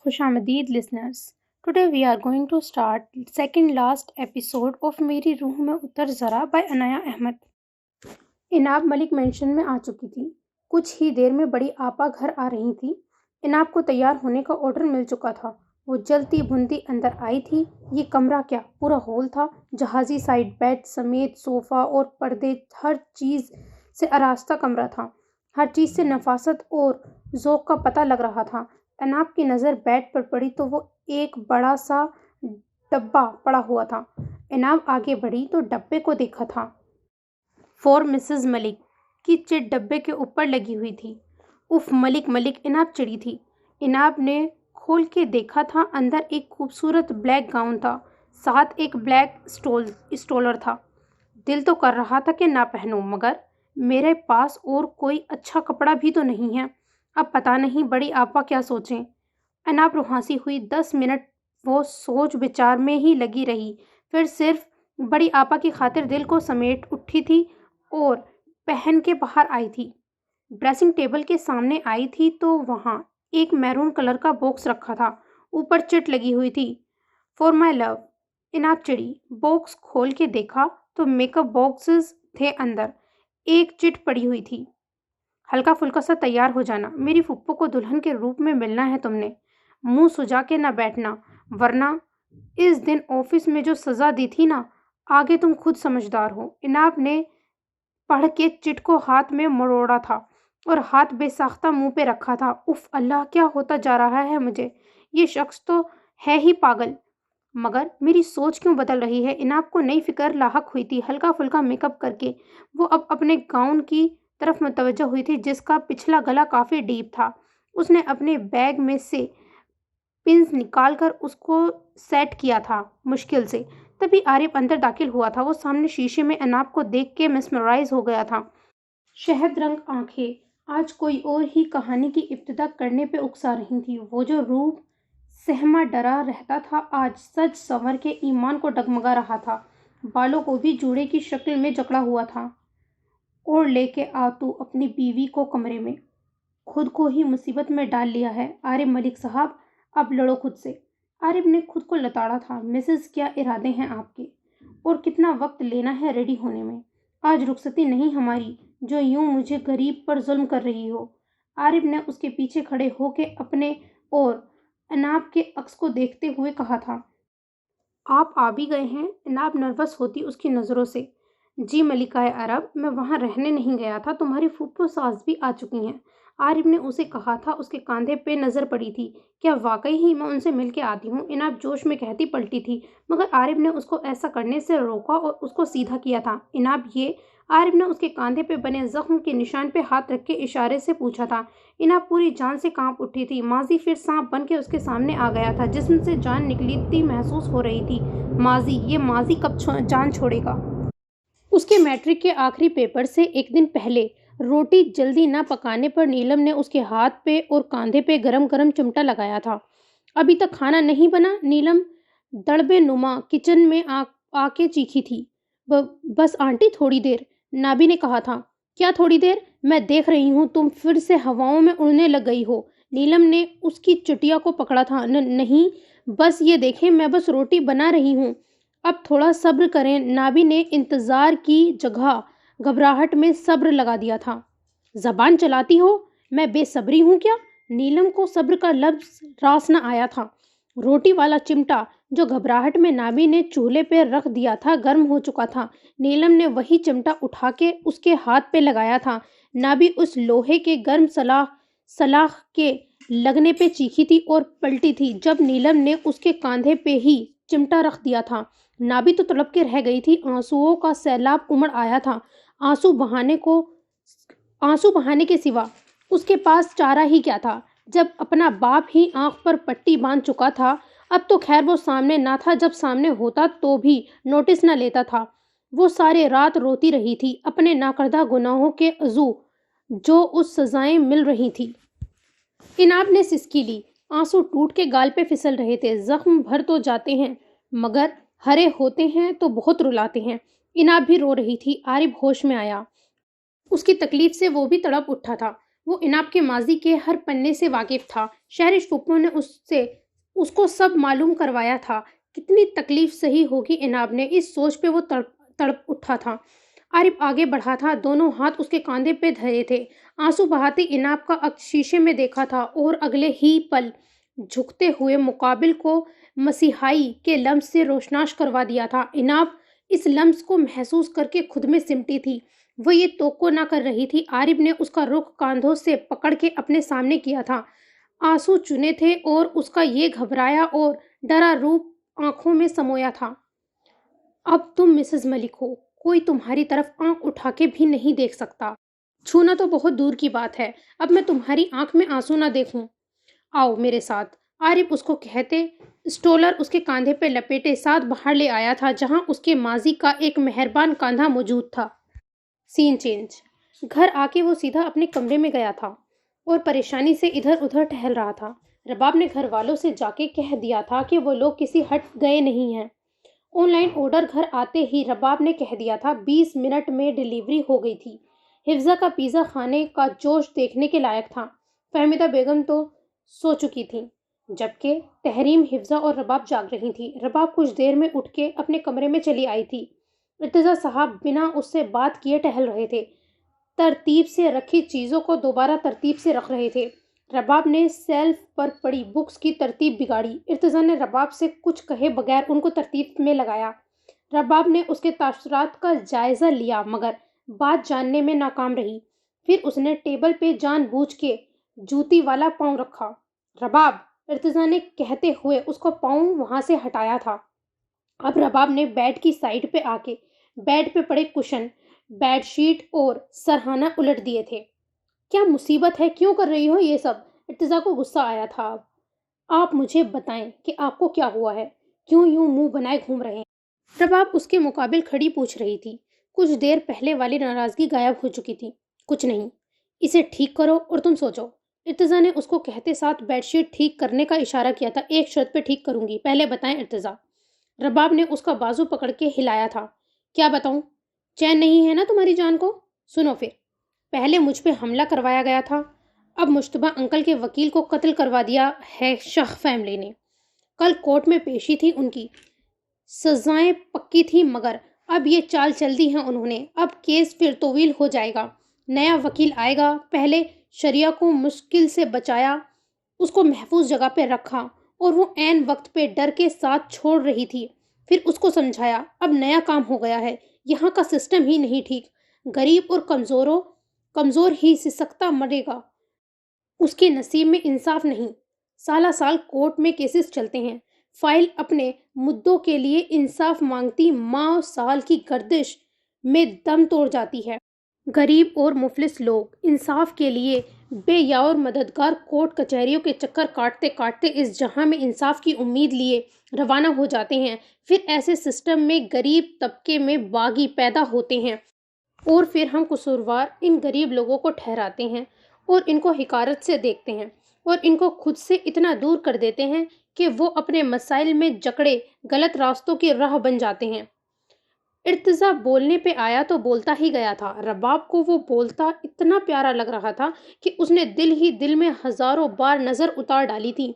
خوش آمدید listeners. Today we are going to start second last episode of میری روح میں اتر ذرا by Inaya Ahmad. اناب Malik mention میں آ چکی تھی. کچھ ہی دیر میں بڑی آپا گھر آ رہی تھی. اناب کو تیار ہونے کا آرڈر مل چکا تھا. وہ جلتی بھنتی اندر آئی تھی. یہ کمرہ کیا پورا ہال تھا. جہازی سائڈ بیڈ سمیت صوفہ اور پردے ہر چیز سے آراستہ کمرہ تھا. ہر چیز سے نفاست اور ذوق کا پتہ لگ رہا تھا. اناب کی نظر بیڈ پر پڑی تو وہ ایک بڑا سا ڈبہ پڑا ہوا تھا. اناب آگے بڑھی تو ڈبے کو دیکھا تھا. فور مسز ملک کی چٹ ڈبے کے اوپر لگی ہوئی تھی. اف ملک ملک اناب چڑی تھی. اناب نے کھول کے دیکھا تھا. اندر ایک خوبصورت بلیک گاؤن تھا. ساتھ ایک بلیک اسٹولر تھا. دل تو کر رہا تھا کہ نہ پہنوں مگر میرے پاس اور کوئی اچھا کپڑا بھی تو نہیں ہے. اب پتہ نہیں بڑی آپا کیا سوچیں. اناب روحانسی ہوئی. 10 منٹ وہ سوچ بچار میں ہی لگی رہی. پھر صرف بڑی آپا کی خاطر دل کو سمیٹ اٹھی تھی اور پہن کے باہر آئی تھی. ڈریسنگ ٹیبل کے سامنے آئی تھی تو وہاں ایک میرون کلر کا باکس رکھا تھا. اوپر چٹ لگی ہوئی تھی. فور مائی لو. اناب چڑی. باکس کھول کے دیکھا تو میک اپ باکسز تھے اندر. ایک چٹ پڑی ہوئی تھی. ہلکا پھلکا سا تیار ہو جانا. میری پھپھو کو دلہن کے روپ میں ملنا ہے تم نے. منہ سجا کے نہ بیٹھنا ورنہ اس دن آفس میں جو سزا دی تھی نا. آگے تم خود سمجھدار ہو. اناب نے پڑھ کے چٹ کو ہاتھ میں مروڑا تھا اور ہاتھ بے ساختہ منہ پہ رکھا تھا. اف اللہ کیا ہوتا جا رہا ہے مجھے. یہ شخص تو ہے ہی پاگل. مگر میری سوچ کیوں بدل رہی ہے. اناب کو نئی فکر لاحق ہوئی تھی. ہلکا پھلکا میک اپ کر کے وہ اب اپنے گاؤن کی طرف متوجہ ہوئی تھی جس کا پچھلا گلا کافی ڈیپ تھا. اس نے اپنے بیگ میں سے پنز نکال کر اس کو سیٹ کیا تھا مشکل سے. تبھی عارف اندر داخل ہوا تھا. وہ سامنے شیشے میں اناب کو دیکھ کے مسمرائز ہو گیا تھا. شہد رنگ آنکھیں آج کوئی اور ہی کہانی کی ابتدا کرنے پہ اکسا رہی تھی. وہ جو روپ سہما ڈرا رہتا تھا آج سج سنور کے ایمان کو ڈگمگا رہا تھا. بالوں کو بھی جوڑے کی شکل میں جکڑا ہوا تھا. اور لے کے آ تو اپنی بیوی کو کمرے میں. خود کو ہی مصیبت میں ڈال لیا ہے. عارف ملک صاحب اب لڑو خود سے. عارف نے خود کو لتاڑا تھا. مسز کیا ارادے ہیں آپ کے اور کتنا وقت لینا ہے ریڈی ہونے میں. آج رخصتی نہیں ہماری جو یوں مجھے غریب پر ظلم کر رہی ہو. عارف نے اس کے پیچھے کھڑے ہو کے اپنے اور اناب کے عکس کو دیکھتے ہوئے کہا تھا. آپ آ بھی گئے ہیں. اناب نروس ہوتی اس کی نظروں سے. جی ملکہ عرب میں وہاں رہنے نہیں گیا تھا. تمہاری پھوپھو ساس بھی آ چکی ہیں. عارف نے اسے کہا تھا. اس کے کاندھے پہ نظر پڑی تھی. کیا واقعی ہی میں ان سے مل کے آتی ہوں. اناب جوش میں کہتی پلٹی تھی مگر عارف نے اس کو ایسا کرنے سے روکا اور اس کو سیدھا کیا تھا. اناب یہ. عارف نے اس کے کاندھے پہ بنے زخم کے نشان پہ ہاتھ رکھ کے اشارے سے پوچھا تھا. اناب پوری جان سے کانپ اٹھی تھی. ماضی پھر سانپ بن کے اس کے سامنے آ گیا تھا. جسم سے جان نکلتی محسوس ہو رہی تھی. ماضی. یہ ماضی کب جان چھوڑے گا. اس کے میٹرک کے آخری پیپر سے ایک دن پہلے روٹی جلدی نہ پکانے پر نیلم نے اس کے ہاتھ پہ اور کاندھے پہ گرم گرم چمٹا لگایا تھا. ابھی تک کھانا نہیں بنا. نیلم دڑبے نما کچن میں آ کے چیخی تھی. بس آنٹی تھوڑی دیر. نابی نے کہا تھا. کیا تھوڑی دیر. میں دیکھ رہی ہوں تم پھر سے ہواؤں میں اڑنے لگ گئی ہو. نیلم نے اس کی چٹیا کو پکڑا تھا. نہیں بس یہ دیکھیں میں بس روٹی بنا رہی ہوں. اب تھوڑا صبر کریں. نابی نے انتظار کی جگہ گھبراہٹ میں صبر لگا دیا تھا. زبان چلاتی ہو. میں بے صبری ہوں کیا. نیلم کو صبر کا لفظ راس نہ آیا تھا. روٹی والا چمٹا جو گھبراہٹ میں نابی نے چولہے پہ رکھ دیا تھا گرم ہو چکا تھا. نیلم نے وہی چمٹا اٹھا کے اس کے ہاتھ پہ لگایا تھا. نابی اس لوہے کے گرم سلاخ کے لگنے پہ چیخی تھی اور پلٹی تھی جب نیلم نے اس کے کاندھے پہ ہی چمٹا رکھ دیا تھا. نابی تو تڑپ کے رہ گئی تھی. آنسوؤں کا سیلاب امڑ آیا تھا. آنسو بہانے کے سوا اس کے پاس چارہ ہی کیا تھا جب اپنا باپ ہی آنکھ پر پٹی باندھ چکا تھا. اب تو خیر وہ سامنے نہ تھا. جب سامنے ہوتا تو بھی نوٹس نہ لیتا تھا. وہ سارے رات روتی رہی تھی اپنے ناکردہ گناہوں کے عزو جو اس سزائیں مل رہی تھی. اناب نے سسکی لی. آنسو ٹوٹ کے گال پہ پھسل رہے تھے. زخم بھر تو جاتے ہیں مگر ہرے ہوتے ہیں تو بہت رلاتے ہیں. اناب بھی رو رہی تھی. عارف ہوش میں آیا. اس کی تکلیف سے وہ بھی تڑپ اٹھا تھا. وہ اناب کے ماضی کے ہر پنے سے واقف تھا۔ شہرش پھپھو نے اس کو سب معلوم کروایا تھا۔ کتنی تکلیف سہی ہوگی اناب نے، اس سوچ پہ وہ تڑپ اٹھا تھا۔ عارف آگے بڑھا تھا، دونوں ہاتھ اس کے کاندھے پہ دھرے تھے۔ آنسو بہاتے اناب کا عکس شیشے میں دیکھا تھا اور اگلے ہی پل جھکتے ہوئے مقابل کو مسیحائی کے لمس سے روشناش کروا دیا تھا۔ اناب اس لمس کو محسوس کر کے خود میں سمٹی تھی۔ وہ یہ توقع نہ کر رہی تھی۔ عارف نے اس کا رخ کاندھوں سے پکڑ کے اپنے سامنے کیا تھا۔ آنسو چنے تھے اور اس کا یہ گھبرایا اور ڈرا روپ آنکھوں میں سمویا تھا۔ اب تم مسز ملک ہو، کوئی تمہاری طرف آنکھ اٹھا کے بھی نہیں دیکھ سکتا۔ چھونا تو بہت دور کی بات ہے، اب میں تمہاری آنکھ میں آنسو نہ دیکھوں۔ آؤ میرے ساتھ، عارف اس کو کہتے اسٹولر اس کے کاندھے پہ لپیٹے ساتھ باہر لے آیا تھا، جہاں اس کے ماضی کا ایک مہربان کاندھا موجود تھا۔ سین چینج۔ گھر آ کے وہ سیدھا اپنے کمرے میں گیا تھا اور پریشانی سے ادھر ادھر ٹہل رہا تھا۔ رباب نے گھر والوں سے جا کے کہہ دیا تھا کہ وہ لوگ کسی ہٹ گئے نہیں ہیں۔ آن لائن آرڈر گھر آتے ہی رباب نے کہہ دیا تھا 20 منٹ میں ڈیلیوری ہو گئی تھی۔ حفظہ کا پیزا کھانے کا جوش دیکھنے کے لائق تھا۔ فہمیدہ بیگم تو سو چکی تھیں، جبکہ تحریم، حفظہ اور رباب جاگ رہی تھی۔ رباب کچھ دیر میں اٹھ کے اپنے کمرے میں چلی آئی تھی۔ ارتضیٰ صاحب بنا اس سے بات کیے ٹہل رہے تھے، ترتیب سے رکھی چیزوں کو دوبارہ ترتیب سے رکھ رہے تھے۔ رباب نے سیلف پر پڑی بکس کی ترتیب بگاڑی۔ ارتضیٰ نے رباب سے کچھ کہے بغیر ان کو ترتیب میں لگایا۔ رباب نے اس کے تاثرات کا جائزہ لیا مگر بات جاننے میں ناکام رہی۔ پھر اس نے ٹیبل پہ جان بوجھ کے جوتی والا پاؤں رکھا۔ رباب، ارتضیٰ نے کہتے ہوئے اس کو پاؤں وہاں سے ہٹایا تھا۔ اب رباب نے بیڈ کی سائڈ پہ آ کے بیڈ پہ پڑے کشن، بیڈ شیٹ اور سرہانہ الٹ دیے تھے۔ کیا مصیبت ہے، کیوں کر رہی ہو یہ سب؟ ارتضیٰ کو غصہ آیا تھا۔ اب آپ مجھے بتائیں کہ آپ کو کیا ہوا ہے، کیوں یوں منہ بنائے گھوم رہے ہیں؟ رباب اس کے مقابل کھڑی پوچھ رہی تھی۔ کچھ دیر پہلے والی ناراضگی غائب ہو چکی تھی۔ کچھ نہیں، اسے ٹھیک کرو اور تم سو جاؤ۔ ارتضیٰ نے اس کو کہتے ساتھ بیڈ شیٹ ٹھیک کرنے کا اشارہ کیا تھا۔ ایک شرط پہ ٹھیک کروں گی، پہلے بتائیں ارتضیٰ۔ رباب نے اس کا بازو پکڑ کے ہلایا تھا۔ کیا بتاؤں؟ چین نہیں ہے نا تمہاری جان کو؟ سنو پھر، پہلے مجھ پہ حملہ کروایا گیا تھا، اب مشتبہ انکل کے وکیل کو قتل کروا دیا ہے شاہ فیملی نے۔ کل کورٹ میں پیشی تھی ان کی، سزائیں پکی تھی مگر اب یہ چال چل دی ہیں انہوں نے۔ اب کیس پھر طویل ہو جائے گا، نیا وکیل آئے گا۔ پہلے شریعہ کو مشکل سے بچایا، اس کو محفوظ جگہ پہ رکھا اور وہ عین وقت پہ ڈر کے ساتھ چھوڑ رہی تھی، پھر اس کو سمجھایا۔ اب نیا کام ہو گیا ہے، یہاں کا سسٹم ہی نہیں ٹھیک، غریب اور کمزور ہی سسکتا مرے گا، اس کے نصیب میں انصاف نہیں۔ سالہ سال کورٹ میں کیسز چلتے ہیں، فائل اپنے مدعوں کے لیے انصاف مانگتی ماہ سال کی گردش میں دم توڑ جاتی ہے۔ غریب اور مفلس لوگ انصاف کے لیے بے یاور مددگار کورٹ کچہریوں کے چکر کاٹتے کاٹتے اس جہاں میں انصاف کی امید لیے روانہ ہو جاتے ہیں۔ پھر ایسے سسٹم میں غریب طبقے میں باغی پیدا ہوتے ہیں اور پھر ہم قصوروار ان غریب لوگوں کو ٹھہراتے ہیں اور ان کو حقارت سے دیکھتے ہیں اور ان کو خود سے اتنا دور کر دیتے ہیں کہ وہ اپنے مسائل میں جکڑے غلط راستوں کی راہ بن جاتے ہیں۔ ارتضیٰ بولنے پہ آیا تو بولتا ہی گیا تھا۔ رباب کو وہ بولتا اتنا پیارا لگ رہا تھا کہ اس نے دل ہی دل میں ہزاروں بار نظر اتار ڈالی تھی۔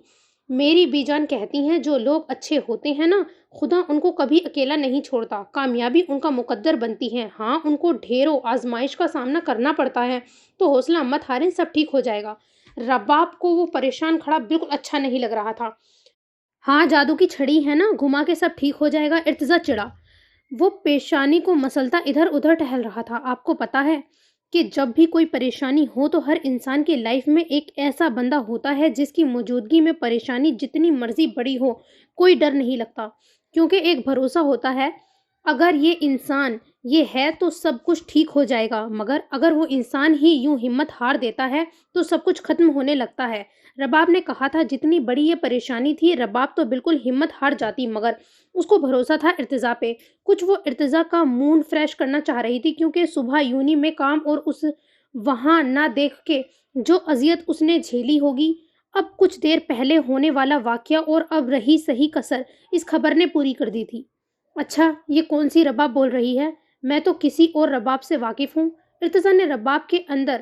میری بی جان کہتی ہیں جو لوگ اچھے ہوتے ہیں نا، خدا ان کو کبھی اکیلا نہیں چھوڑتا، کامیابی ان کا مقدر بنتی ہے۔ ہاں، ان کو ڈھیروں آزمائش کا سامنا کرنا پڑتا ہے، تو حوصلہ مت ہاریں، سب ٹھیک ہو جائے گا۔ رباب کو وہ پریشان کھڑا بالکل اچھا نہیں لگ رہا تھا۔ ہاں، جادو کی چھڑی ہے نا، گھما کے سب ٹھیک ہو جائے گا۔ ارتضیٰ چڑھا، وہ پیشانی کو مسلتا ادھر ادھر ٹہل رہا تھا۔ آپ کو پتا ہے کہ جب بھی کوئی پریشانی ہو تو ہر انسان کے لائف میں ایک ایسا بندہ ہوتا ہے جس کی موجودگی میں پریشانی جتنی مرضی بڑی ہو کوئی ڈر نہیں لگتا، کیونکہ ایک بھروسہ ہوتا ہے اگر یہ انسان یہ ہے تو سب کچھ ٹھیک ہو جائے گا، مگر اگر وہ انسان ہی یوں ہمت ہار دیتا ہے تو سب کچھ ختم ہونے لگتا ہے۔ رباب نے کہا تھا جتنی بڑی یہ پریشانی تھی، رباب تو بالکل ہمت ہار جاتی مگر اس کو بھروسہ تھا ارتضیٰ پہ۔ کچھ وہ ارتضیٰ کا موڈ فریش کرنا چاہ رہی تھی، کیونکہ صبح یونی میں کام اور اس وہاں نہ دیکھ کے جو اذیت اس نے جھیلی ہوگی، اب کچھ دیر پہلے ہونے والا واقعہ اور اب رہی صحیح کسر اس خبر نے پوری کر دی تھی۔ اچھا، یہ کون سی رباب بول رہی ہے؟ میں تو کسی اور رباب سے واقف ہوں۔ ارتضیٰ نے رباب کے اندر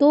2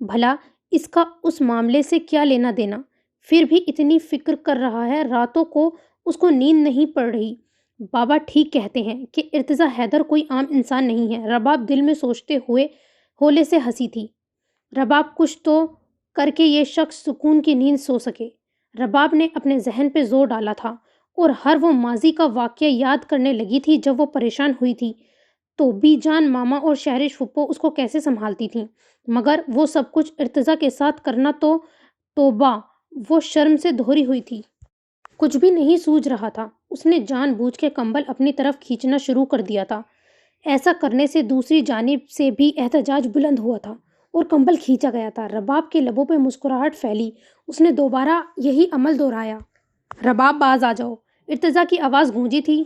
بھلا اس کا اس معاملے سے کیا لینا دینا؟ پھر بھی اتنی فکر کر رہا ہے، راتوں کو اس کو نیند نہیں پڑ رہی۔ بابا ٹھیک کہتے ہیں کہ ارتضیٰ حیدر کوئی عام انسان نہیں ہے، رباب دل میں سوچتے ہوئے ہولے سے ہنسی تھی۔ رباب کچھ تو کر کے یہ شخص سکون کی نیند سو سکے۔ رباب نے اپنے ذہن پہ زور ڈالا تھا اور ہر وہ ماضی کا واقعہ یاد کرنے لگی تھی جب وہ پریشان ہوئی تھی تو بی جان ماما اور شہرش پھپھو اس کو کیسے سنبھالتی تھیں، مگر وہ سب کچھ ارتضیٰ کے ساتھ کرنا تو توبہ، وہ شرم سے دھوری ہوئی تھی۔ کچھ بھی نہیں سوجھ رہا تھا۔ اس نے جان بوجھ کے کمبل اپنی طرف کھینچنا شروع کر دیا تھا۔ ایسا کرنے سے دوسری جانب سے بھی احتجاج بلند ہوا تھا اور کمبل کھینچا گیا تھا۔ رباب کے لبوں پہ مسکراہٹ پھیلی۔ اس نے دوبارہ یہی عمل دہرایا۔ رباب باز آ جاؤ، ارتضیٰ کی آواز گونجی تھی۔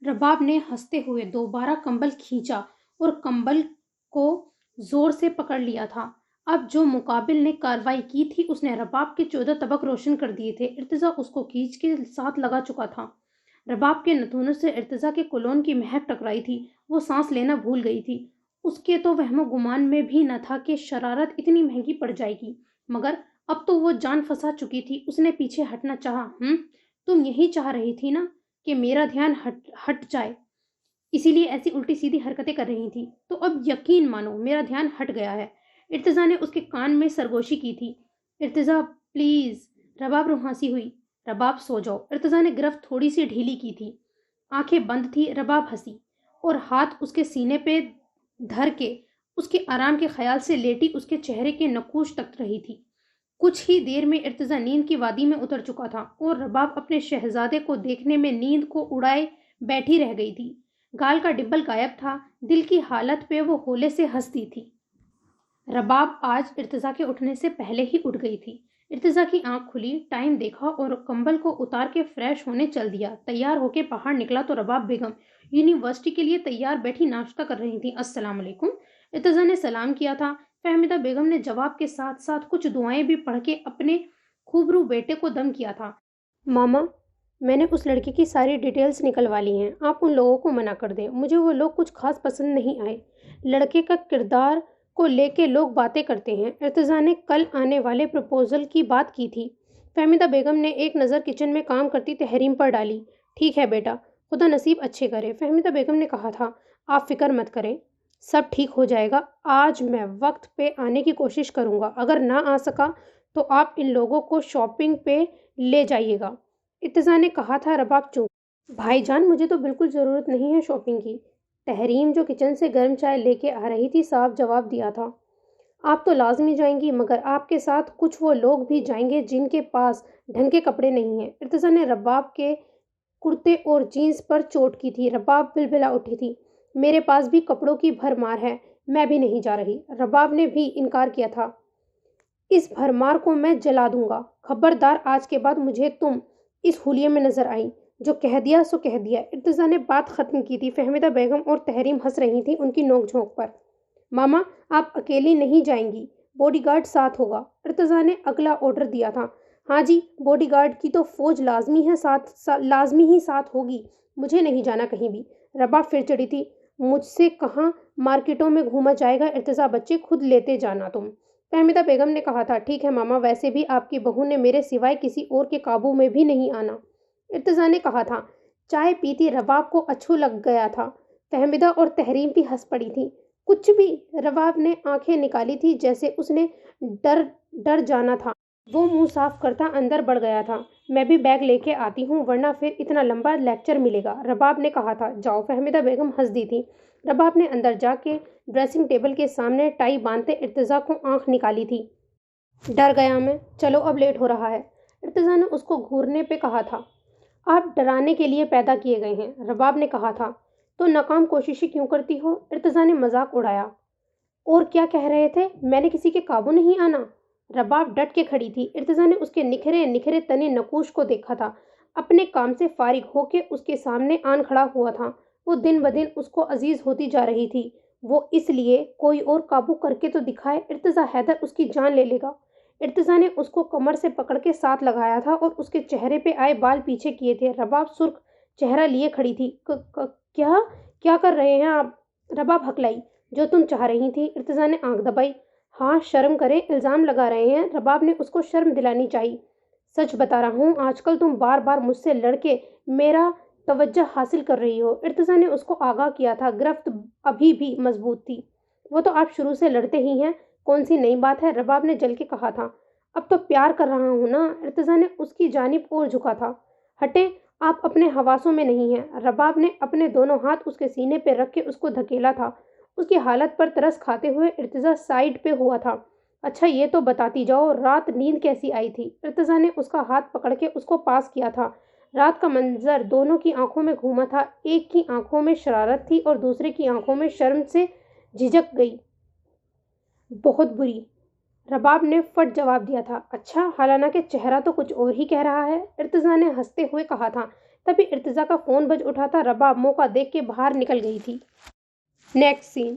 رباب نے ہنستے ہوئے دوبارہ کمبل کھینچا اور کمبل کو زور سے پکڑ لیا تھا۔ اب جو مقابل نے کارروائی کی تھی اس نے رباب کے 14 طبق روشن کر دیے تھے۔ ارتضیٰ اس کو کھینچ کے ساتھ لگا چکا تھا۔ رباب کے نتھنوں سے ارتضیٰ کے کولون کی مہک ٹکرائی تھی۔ وہ سانس لینا بھول گئی تھی۔ اس کے تو وہم و گمان میں بھی نہ تھا کہ شرارت اتنی مہنگی پڑ جائے گی، مگر اب تو وہ جان پھنسا چکی تھی۔ اس نے پیچھے ہٹنا چاہا۔ تم یہی چاہ رہی تھی نا کہ میرا دھیان ہٹ جائے، اسی لیے ایسی الٹی سیدھی حرکتیں کر رہی تھی؟ تو اب یقین مانو میرا دھیان ہٹ گیا ہے۔ ارتضیٰ نے اس کے کان میں سرگوشی کی تھی۔ ارتضیٰ پلیز۔ رباب روحانسی ہوئی۔ رباب سو جاؤ۔ ارتضیٰ نے گرفت تھوڑی سی ڈھیلی کی تھی۔ آنکھیں بند تھی۔ رباب ہنسی اور ہاتھ اس کے سینے پہ دھر کے اس کے آرام کے خیال سے لیٹی اس کے چہرے کے نقوش تک رہی تھی۔ کچھ ہی دیر میں ارتضیٰ نیند کی وادی میں اتر چکا تھا اور رباب اپنے شہزادے کو دیکھنے میں نیند کو اڑائے بیٹھی رہ گئی تھی۔ گال کا ڈبل غائب تھا۔ دل کی حالت پہ وہ ہولے سے ہنستی تھی۔ رباب آج ارتضیٰ کے اٹھنے سے پہلے ہی اٹھ گئی تھی۔ ارتضیٰ کی آنکھ کھلی، ٹائم دیکھا اور کمبل کو اتار کے فریش ہونے چل دیا۔ تیار ہو کے باہر نکلا تو رباب بیگم یونیورسٹی کے لیے تیار بیٹھی ناشتہ کر رہی تھیں۔ السلام علیکم۔ ارتضیٰ نے سلام کیا تھا۔ فہمیدہ بیگم نے جواب کے ساتھ ساتھ کچھ دعائیں بھی پڑھ کے اپنے خوبرو بیٹے کو دم کیا تھا۔ ماما، میں نے اس لڑکے کی ساری ڈیٹیلز نکلوا لی ہیں، آپ ان لوگوں کو منع کر دیں، مجھے وہ لوگ کچھ خاص پسند نہیں آئے۔ لڑکے کا کردار کو لے کے لوگ باتیں کرتے ہیں۔ ارتضیٰ نے کل آنے والے پروپوزل کی بات کی تھی۔ فہمیدہ بیگم نے ایک نظر کچن میں کام کرتی تحریم پر ڈالی۔ ٹھیک ہے بیٹا، خدا نصیب اچھے کرے۔ فہمیدہ بیگم نے کہا تھا، آپ فکر مت کریں، سب ٹھیک ہو جائے گا۔ آج میں وقت پہ آنے کی کوشش کروں گا، اگر نہ آ سکا تو آپ ان لوگوں کو شاپنگ پہ لے جائیے گا۔ ارتضیٰ نے کہا تھا۔ رباب چونکا۔ بھائی جان، مجھے تو بالکل ضرورت نہیں ہے شاپنگ کی۔ تحریم جو کچن سے گرم چائے لے کے آ رہی تھی صاف جواب دیا تھا۔ آپ تو لازمی جائیں گی، مگر آپ کے ساتھ کچھ وہ لوگ بھی جائیں گے جن کے پاس ڈھنگ کے کپڑے نہیں ہیں۔ ارتضیٰ نے رباب کے کرتے اور جینس پر چوٹ کی تھی۔ رباب بلبلا اٹھی تھی۔ میرے پاس بھی کپڑوں کی بھرمار ہے، میں بھی نہیں جا رہی۔ رباب نے بھی انکار کیا تھا۔ اس بھرمار کو میں جلا دوں گا۔ خبردار، آج کے بعد مجھے تم اس حلیے میں نظر آئی۔ جو کہہ دیا سو کہہ دیا۔ ارتضیٰ نے بات ختم کی تھی۔ فہمیدہ بیگم اور تحریم ہنس رہی تھیں ان کی نوک جھونک پر۔ ماما، آپ اکیلی نہیں جائیں گی، باڈی گارڈ ساتھ ہوگا۔ ارتضیٰ نے اگلا آرڈر دیا تھا۔ ہاں جی، باڈی گارڈ کی تو فوج لازمی ہی ساتھ ہوگی، مجھے نہیں جانا کہیں بھی۔ رباب پھر چڑھی تھی۔ مجھ سے کہاں مارکیٹوں میں گھوما جائے گا ارتضیٰ بچے، خود لیتے جانا تم۔ فہمیدہ بیگم نے کہا تھا، ٹھیک ہے ماما، ویسے بھی آپ کی بہو نے میرے سوائے کسی اور کے قابو میں بھی نہیں آنا۔ ارتضیٰ نے کہا تھا۔ چائے پیتی رباب کو اچھو لگ گیا تھا۔ فہمیدہ اور تحریم بھی ہنس پڑی تھی۔ کچھ بھی؟ رباب نے آنکھیں نکالی تھی جیسے اس نے ڈر جانا تھا۔ وہ منہ صاف کرتا اندر بڑھ گیا تھا۔ میں بھی بیگ لے کے آتی ہوں، ورنہ پھر اتنا لمبا لیکچر ملے گا، رباب نے کہا تھا۔ جاؤ۔ فہمیدہ بیگم ہنس دی تھی۔ رباب نے اندر جا کے ڈریسنگ ٹیبل کے سامنے ٹائی باندھتے ارتضیٰ کو آنکھ نکالی تھی۔ ڈر گیا میں، چلو اب لیٹ ہو رہا ہے۔ ارتضیٰ نے اس کو گھورنے پہ کہا تھا۔ آپ ڈرانے کے لیے پیدا کیے گئے ہیں، رباب نے کہا تھا۔ تو ناکام کوششیں کیوں کرتی ہو؟ ارتضیٰ نے مذاق اڑایا۔ اور کیا کہہ رہے تھے؟ میں نے کسی کے قابو نہیں آنا؟ رباب ڈٹ کے کھڑی تھی۔ ارتضیٰ نے اس کے نکھرے تنے نقوش کو دیکھا تھا۔ اپنے کام سے فارغ ہو کے اس کے سامنے آن کھڑا ہوا تھا۔ وہ دن بدن اس کو عزیز ہوتی جا رہی تھی۔ وہ اس لیے کوئی اور قابو کر کے تو دکھائے، ارتضیٰ حیدر اس کی جان لے لے گا۔ ارتضیٰ نے اس کو کمر سے پکڑ کے ساتھ لگایا تھا اور اس کے چہرے پہ آئے بال پیچھے کیے تھے۔ رباب سرخ چہرہ لیے کھڑی تھی۔ کیا کر رہے ہیں آپ؟ رباب ہکلائی۔ جو تم چاہ رہی تھی۔ ارتضیٰ نے آنکھ دبائی۔ ہاں شرم کرے، الزام لگا رہے ہیں، رباب نے اس کو شرم دلانی چاہیے۔ سچ بتا رہا ہوں، آج کل تم بار بار مجھ سے لڑ کے میرا توجہ حاصل کر رہی ہو۔ ارتضیٰ نے اس کو آگاہ کیا تھا، گرفت ابھی بھی مضبوط تھی۔ وہ تو آپ شروع سے لڑتے ہی ہیں، کون سی نئی بات ہے؟ رباب نے جل کے کہا تھا۔ اب تو پیار کر رہا ہوں نا۔ ارتضیٰ نے اس کی جانب اور جھکا تھا۔ ہٹے، آپ اپنے حواسوں میں نہیں ہیں۔ رباب نے اپنے دونوں ہاتھ اس کے سینے پہ رکھ کے اس کو دھکیلا تھا۔ اس کی حالت پر ترس کھاتے ہوئے ارتضیٰ سائیڈ پہ ہوا تھا۔ اچھا یہ تو بتاتی جاؤ، رات نیند کیسی آئی تھی؟ ارتضیٰ نے اس کا ہاتھ پکڑ کے اس کو پاس کیا تھا۔ رات کا منظر دونوں کی آنکھوں میں گھوما تھا، ایک کی آنکھوں میں شرارت تھی اور دوسرے کی آنکھوں میں شرم سے جھجک گئی۔ بہت بری، رباب نے فٹ جواب دیا تھا۔ اچھا، حالانکہ چہرہ تو کچھ اور ہی کہہ رہا ہے، ارتضیٰ نے ہنستے ہوئے کہا تھا۔ تبھی ارتضیٰ کا فون بج اٹھا تھا۔ رباب موقع دیکھ کے باہر نکل گئی تھی۔ نیکسٹ سین،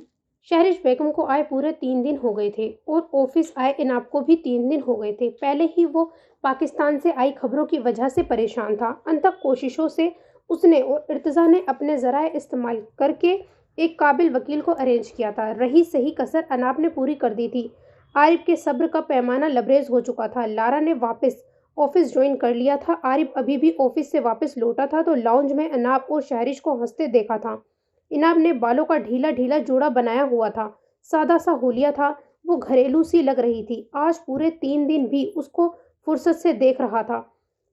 شہرش بیگم کو آئے پورے 3 دن ہو گئے تھے اور آفس آئے اناب کو بھی 3 دن ہو گئے تھے۔ پہلے ہی وہ پاکستان سے آئی خبروں کی وجہ سے پریشان تھا۔ انتھک کوششوں سے اس نے اور ارتضیٰ نے اپنے ذرائع استعمال کر کے ایک قابل وکیل کو ارینج کیا تھا۔ رہی صحیح کسر اناب نے پوری کر دی تھی۔ عارف کے صبر کا پیمانہ لبریز ہو چکا تھا۔ لارا نے واپس آفس جوائن کر لیا تھا۔ عارف ابھی بھی آفس سے واپس لوٹا تھا تو لاؤنج میں اناب اور شہرش کو ہنستے دیکھا تھا۔ اناب نے بالوں کا ڈھیلا ڈھیلا جوڑا بنایا ہوا تھا، سادہ سا ہولیا تھا، وہ گھریلو سی لگ رہی تھی۔ آج پورے 3 دن بھی اس کو فرصت سے دیکھ رہا تھا،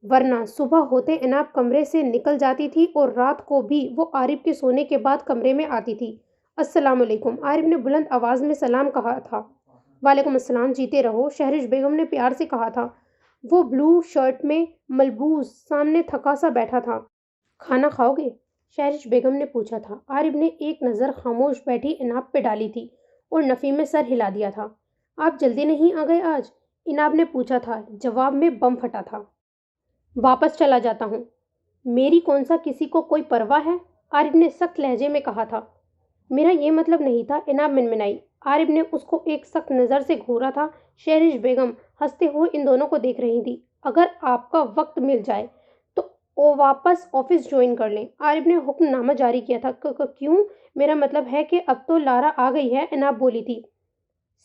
ورنہ صبح ہوتے اناب کمرے سے نکل جاتی تھی اور رات کو بھی وہ عارف کے سونے کے بعد کمرے میں آتی تھی۔ السلام علیکم، عارف نے بلند آواز میں سلام کہا تھا۔ وعلیکم السلام، جیتے رہو، شہرش بیگم نے پیار سے کہا تھا۔ وہ بلو شرٹ میں ملبوس سامنے تھکا سا بیٹھا تھا۔ کھانا کھاؤ گے؟ شہرش بیگم نے پوچھا تھا۔ عارف نے ایک نظر خاموش بیٹھی اناب پہ ڈالی تھی اور نفی میں سر ہلا دیا تھا۔ آپ جلدی نہیں آ گئے آج؟ اناب نے پوچھا تھا۔ جواب میں بم پھٹا تھا۔ واپس چلا جاتا ہوں۔ میری کون سا کسی کو کوئی پرواہ ہے؟ عارف نے سخت لہجے میں کہا تھا۔ میرا یہ مطلب نہیں تھا، اناب منمنائی۔ عارف نے اس کو ایک سخت نظر سے گھورا تھا۔ شہرش بیگم ہنستے ہوئے ان دونوں کو دیکھ رہی تھی۔ اگر آپ کا وقت مل جائے تو واپس آفس جوائن کر لیں، عارف نے حکم نامہ جاری کیا تھا۔ کیوں؟ میرا مطلب ہے کہ اب تو لارا آ گئی ہے، اناب بولی تھی۔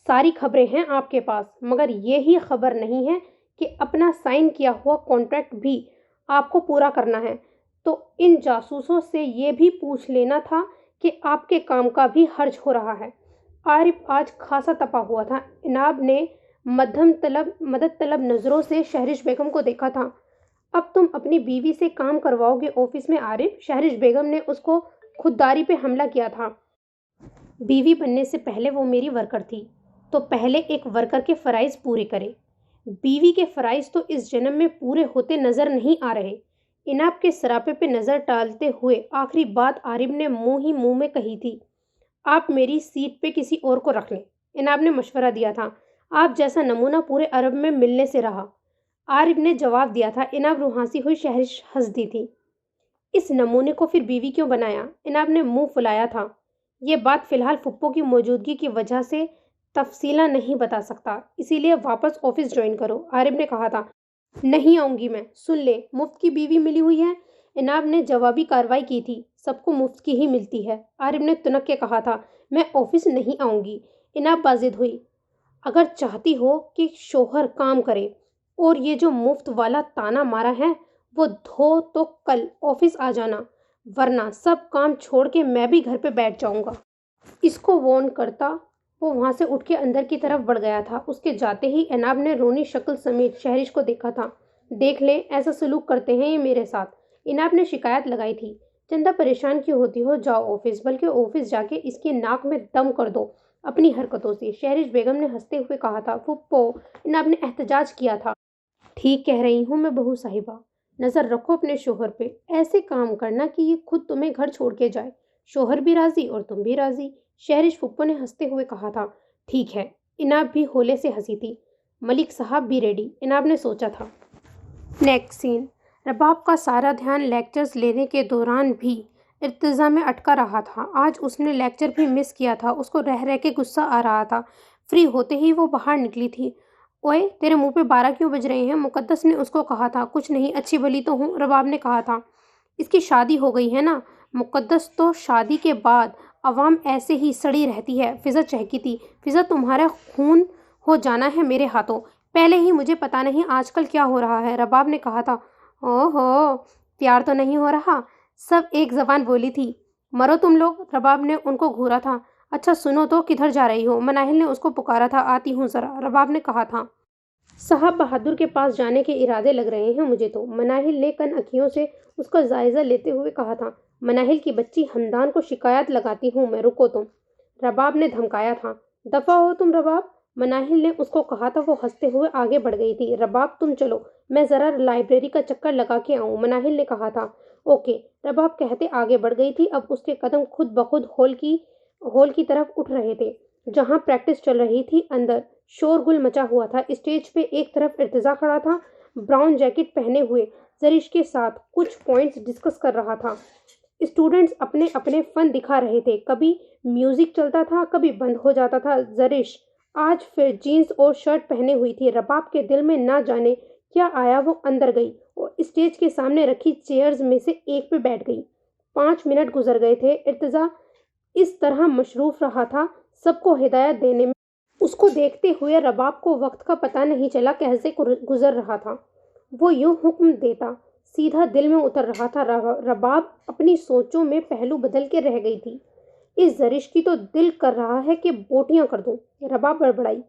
ساری خبریں ہیں آپ کے پاس، مگر یہی خبر نہیں ہے کہ اپنا سائن کیا ہوا کانٹریکٹ بھی آپ کو پورا کرنا ہے۔ تو ان جاسوسوں سے یہ بھی پوچھ لینا تھا کہ آپ کے کام کا بھی حرج ہو رہا ہے۔ عارف آج خاصا تپا ہوا تھا۔ اناب نے مدد طلب نظروں سے شہرش بیگم کو دیکھا تھا۔ اب تم اپنی بیوی سے کام کرواؤ گے آفس میں عارف؟ شہرش بیگم نے اس کو خودداری پہ حملہ کیا تھا۔ بیوی بننے سے پہلے وہ میری ورکر تھی، تو پہلے ایک ورکر کے فرائض پورے کرے۔ بیوی کے فرائض تو اس جنم میں پورے ہوتے نظر نہیں آ رہے۔ اناب کے سراپے پہ نظر ڈالتے ہوئے آخری بات عارف نے منہ ہی منہ میں کہی تھی۔ آپ میری سیٹ پہ کسی اور کو رکھ لیں، اناب نے مشورہ دیا تھا۔ آپ جیسا نمونہ پورے عرب میں ملنے سے رہا، عارف نے جواب دیا تھا۔ اناب روحانسی ہوئی شہرش ہنس دی تھی۔ اس نمونے کو پھر بیوی کیوں بنایا؟ اناب نے منہ پھلایا تھا۔ یہ بات فی الحال پھپھو کی موجودگی کی وجہ سے تفصیلہ نہیں بتا سکتا، اسی لیے واپس آفس جوائن کرو، عارف نے کہا تھا۔ نہیں آؤں گی میں، سن لے، مفت کی بیوی ملی ہوئی ہے، اناب نے جوابی کارروائی کی تھی۔ سب کو مفت کی ہی ملتی ہے، عارف نے تنک کے کہا تھا۔ میں آفس نہیں آؤں گی، اناب بازد ہوئی۔ اگر چاہتی ہو کہ شوہر کام کرے اور یہ جو مفت والا تانا مارا ہے وہ دھو تو کل آفس آ جانا، ورنہ سب کام چھوڑ کے میں بھی گھر پہ بیٹھ جاؤں گا۔ اس کو وارن کرتا وہ وہاں سے اٹھ کے اندر کی طرف بڑھ گیا تھا۔ اس کے جاتے ہی اناب نے رونی شکل سمیت شہرش کو دیکھا تھا۔ دیکھ لیں، ایسا سلوک کرتے ہیں یہ میرے ساتھ، اناب نے شکایت لگائی تھی۔ چندہ پریشان کیوں ہوتی ہو، جاؤ آفس، بلکہ آفس جا کے اس کی ناک میں دم کر دو اپنی حرکتوں سے، شہرش بیگم نے ہنستے ہوئے کہا تھا۔ پھپھو، اناب نے احتجاج کیا تھا۔ ٹھیک کہہ رہی ہوں میں بہو صاحبہ، نظر رکھو اپنے شوہر پہ، ایسے کام کرنا کہ یہ خود تمہیں گھر چھوڑ کے جائے، شوہر بھی راضی اور تم بھی راضی، شہرش پھپھو نے ہنستے ہوئے کہا تھا۔ ٹھیک ہے، اناب بھی ہولے سے ہنسی تھی۔ ملک صاحب بھی ریڈی، اناب نے سوچا تھا۔ نیکسٹ سین، رباب کا سارا دھیان لیکچرز لینے کے دوران بھی ارتضیٰ میں اٹکا رہا تھا۔ آج اس نے لیکچر بھی مس کیا تھا، اس کو رہ رہ کے غصہ آ رہا تھا۔ فری ہوتے ہی وہ باہر نکلی تھی۔ اوئے، تیرے منہ پہ 12 کیوں بج رہے ہیں؟ مقدس نے اس کو کہا تھا۔ کچھ نہیں، اچھی بھلی تو ہوں، رباب نے کہا تھا۔ اس کی شادی ہو گئی ہے نا؟ مقدس تو شادی کے بعد عوام ایسے ہی سڑی رہتی ہے۔ فضا چہکی تھی۔ فضا تمہارا خون ہو جانا ہے میرے ہاتھوں، پہلے ہی مجھے پتا نہیں آج کل کیا ہو رہا ہے، رباب نے کہا تھا۔ او ہو، پیار تو نہیں ہو رہا، سب ایک زبان بولی تھی۔ مرو تم لوگ، رباب نے ان کو گھورا تھا۔ اچھا سنو تو، کدھر جا رہی ہو؟ مناہل نے اس کو پکارا تھا۔ آتی ہوں ذرا، رباب نے کہا تھا۔ صاحب بہادر کے پاس جانے کے ارادے لگ رہے ہیں مجھے تو، مناہل نے کن اکھیوں سے اس کا جائزہ لیتے ہوئے کہا تھا۔ مناہل کی بچی، ہمدان کو شکایت لگاتی ہوں میں، رکو تم، رباب نے دھمکایا تھا۔ دفع ہو تم رباب، مناہل نے اس کو کہا تھا۔ وہ ہنستے ہوئے آگے بڑھ گئی تھی۔ رباب تم چلو، میں ذرا لائبریری کا چکر لگا کے آؤں، مناہل نے کہا تھا۔ اوکے، رباب کہتے آگے بڑھ گئی تھی۔ اب اس کے قدم خود بخود ہال کی طرف اٹھ رہے تھے جہاں پریکٹس چل رہی تھی۔ اندر شور گل مچا ہوا تھا۔ اسٹیج پہ ایک طرف ارتضیٰ کھڑا تھا، براؤن جیکٹ پہنے ہوئے، زرش کے ساتھ کچھ پوائنٹس ڈسکس کر رہا تھا۔ اسٹوڈنٹس اپنے اپنے فن دکھا رہے تھے، کبھی میوزک چلتا تھا، کبھی بند ہو جاتا تھا۔ زرش آج پھر جینز اور شرٹ پہنے ہوئی تھی۔ رباب کے دل میں نہ جانے کیا آیا، وہ اندر گئی اور اسٹیج کے سامنے رکھی چیئرز میں سے ایک پہ بیٹھ گئی۔ 5 منٹ گزر گئے تھے۔ ارتضیٰ اس طرح مصروف رہا تھا سب کو ہدایت دینے میں، اس کو دیکھتے ہوئے رباب کو وقت کا پتہ نہیں چلا کیسے گزر رہا تھا۔ وہ یوں حکم دیتا سیدھا دل میں اتر رہا تھا۔ رباب اپنی سوچوں میں پہلو بدل کے رہ گئی تھی۔ اس زرش کی تو دل کر رہا ہے کہ بوٹیاں کر دوں، رباب بڑبڑائی۔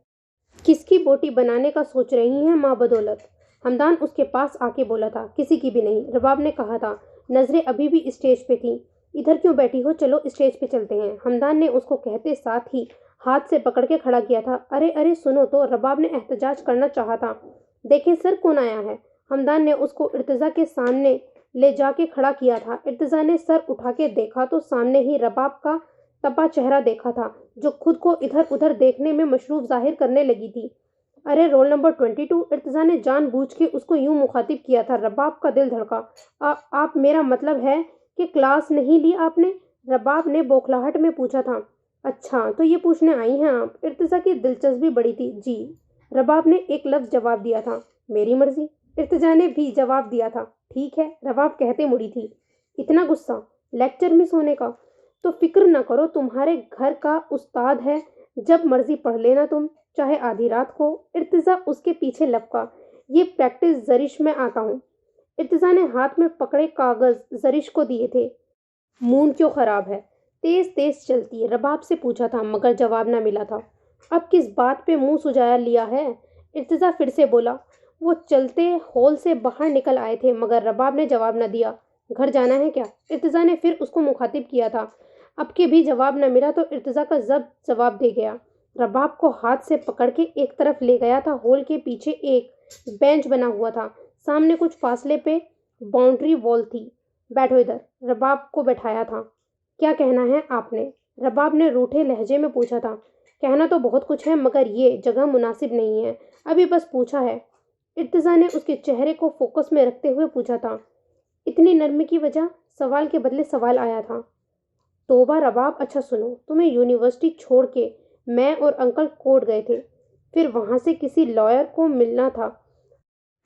کس کی بوٹی بنانے کا سوچ رہی ہیں ماں بدولت؟ ہمدان اس کے پاس آ کے بولا تھا۔ کسی کی بھی نہیں، رباب نے کہا تھا۔ نظریں ابھی بھی اسٹیج پہ تھیں۔ ادھر کیوں بیٹھی ہو، چلو اسٹیج پہ چلتے ہیں، ہمدان نے اس کو کہتے ساتھ ہی ہاتھ سے پکڑ کے کھڑا کیا تھا۔ ارے ارے سنو تو، رباب نے احتجاج کرنا چاہا تھا۔ دیکھیں سر کون آیا ہے، ہمدان نے اس کو ارتضیٰ کے سامنے لے جا کے کھڑا کیا تھا۔ ارتضیٰ نے سر اٹھا کے دیکھا تو سامنے ہی رباب کا تپا چہرہ دیکھا تھا، جو خود کو ادھر ادھر دیکھنے میں مشروف ظاہر کرنے لگی تھی۔ ارے رول نمبر 22، ارتضیٰ نے جان بوجھ کے اس کو یوں مخاطب کیا تھا۔ رباب کا دل دھڑکا۔ آپ میرا مطلب ہے کہ کلاس نہیں لی آپ نے، رباب نے بوکھلاہٹ میں پوچھا تھا۔ اچھا تو یہ پوچھنے آئی ہیں آپ؟ ارتضیٰ کی دلچسپی بڑی تھی۔ جی، رباب نے ایک لفظ جواب دیا تھا۔ میری مرضی، ارتضیٰ نے بھی جواب دیا تھا۔ ٹھیک ہے، رباب کہتے مڑی تھی۔ اتنا غصہ لیکچر مس ہونے کا؟ تو فکر نہ کرو، تمہارے گھر کا استاد ہے، جب مرضی پڑھ لینا تم، چاہے آدھی رات کو۔ ارتضیٰ اس کے پیچھے لپکا۔ یہ پریکٹس زرش میں آتا ہوں۔ ارتضیٰ نے ہاتھ میں پکڑے کاغذ زرش کو دیے تھے۔ مون کیوں خراب ہے؟ تیز تیز چلتی ہے، رباب سے پوچھا تھا، مگر جواب نہ ملا تھا۔ اب کس بات پہ منہ سجایا لیا ہے؟ ارتضیٰ پھر سے بولا۔ وہ چلتے ہال سے باہر نکل آئے تھے، مگر رباب نے جواب نہ دیا۔ گھر جانا ہے کیا؟ ارتضیٰ نے پھر اس کو مخاطب کیا تھا۔ اب کے بھی جواب نہ ملا تو ارتضیٰ کا ضبط جواب دے گیا۔ رباب کو ہاتھ سے پکڑ کے ایک طرف لے گیا تھا۔ ہال کے پیچھے ایک بینچ بنا ہوا تھا، سامنے کچھ فاصلے پہ باؤنڈری وال تھی۔ بیٹھو ادھر، رباب کو بٹھایا تھا۔ کیا کہنا ہے آپ نے؟ رباب نے روٹھے لہجے میں پوچھا تھا۔ کہنا تو بہت کچھ ہے، مگر یہ جگہ مناسب نہیں ہے، ابھی بس پوچھا ہے۔ ارتضیٰ نے اس کے چہرے کو فوکس میں رکھتے ہوئے پوچھا تھا۔ اتنی نرمی کی وجہ؟ سوال کے بدلے سوال آیا تھا۔ توبہ رباب، اچھا سنو، تمہیں یونیورسٹی چھوڑ کے میں اور انکل کوٹ گئے تھے، پھر وہاں سے کسی لائر کو ملنا تھا،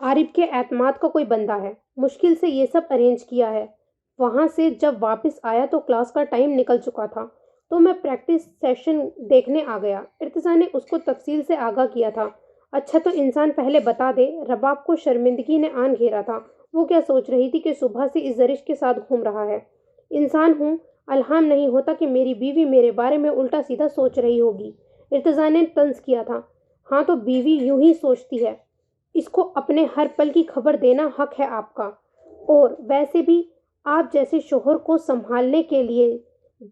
عارف کے اعتماد کا کوئی بندہ ہے، مشکل سے یہ سب ارینج کیا ہے۔ وہاں سے جب واپس آیا تو کلاس کا ٹائم نکل چکا تھا، تو میں پریکٹس سیشن دیکھنے آ گیا۔ ارتضیٰ نے اس کو تفصیل سے آگاہ کیا تھا۔ اچھا تو انسان پہلے بتا دے۔ رباب کو شرمندگی نے آن گھیرا تھا۔ وہ کیا سوچ رہی تھی کہ صبح سے اس زرش کے ساتھ گھوم رہا ہے؟ انسان ہوں، الہام نہیں ہوتا کہ میری بیوی میرے بارے میں الٹا سیدھا سوچ رہی ہوگی۔ ارتضیٰ نے طنز کیا تھا۔ ہاں تو بیوی یوں ہی سوچتی ہے، اس کو اپنے ہر پل کی خبر دینا حق ہے آپ کا، اور ویسے بھی آپ جیسے شوہر کو سنبھالنے کے لیے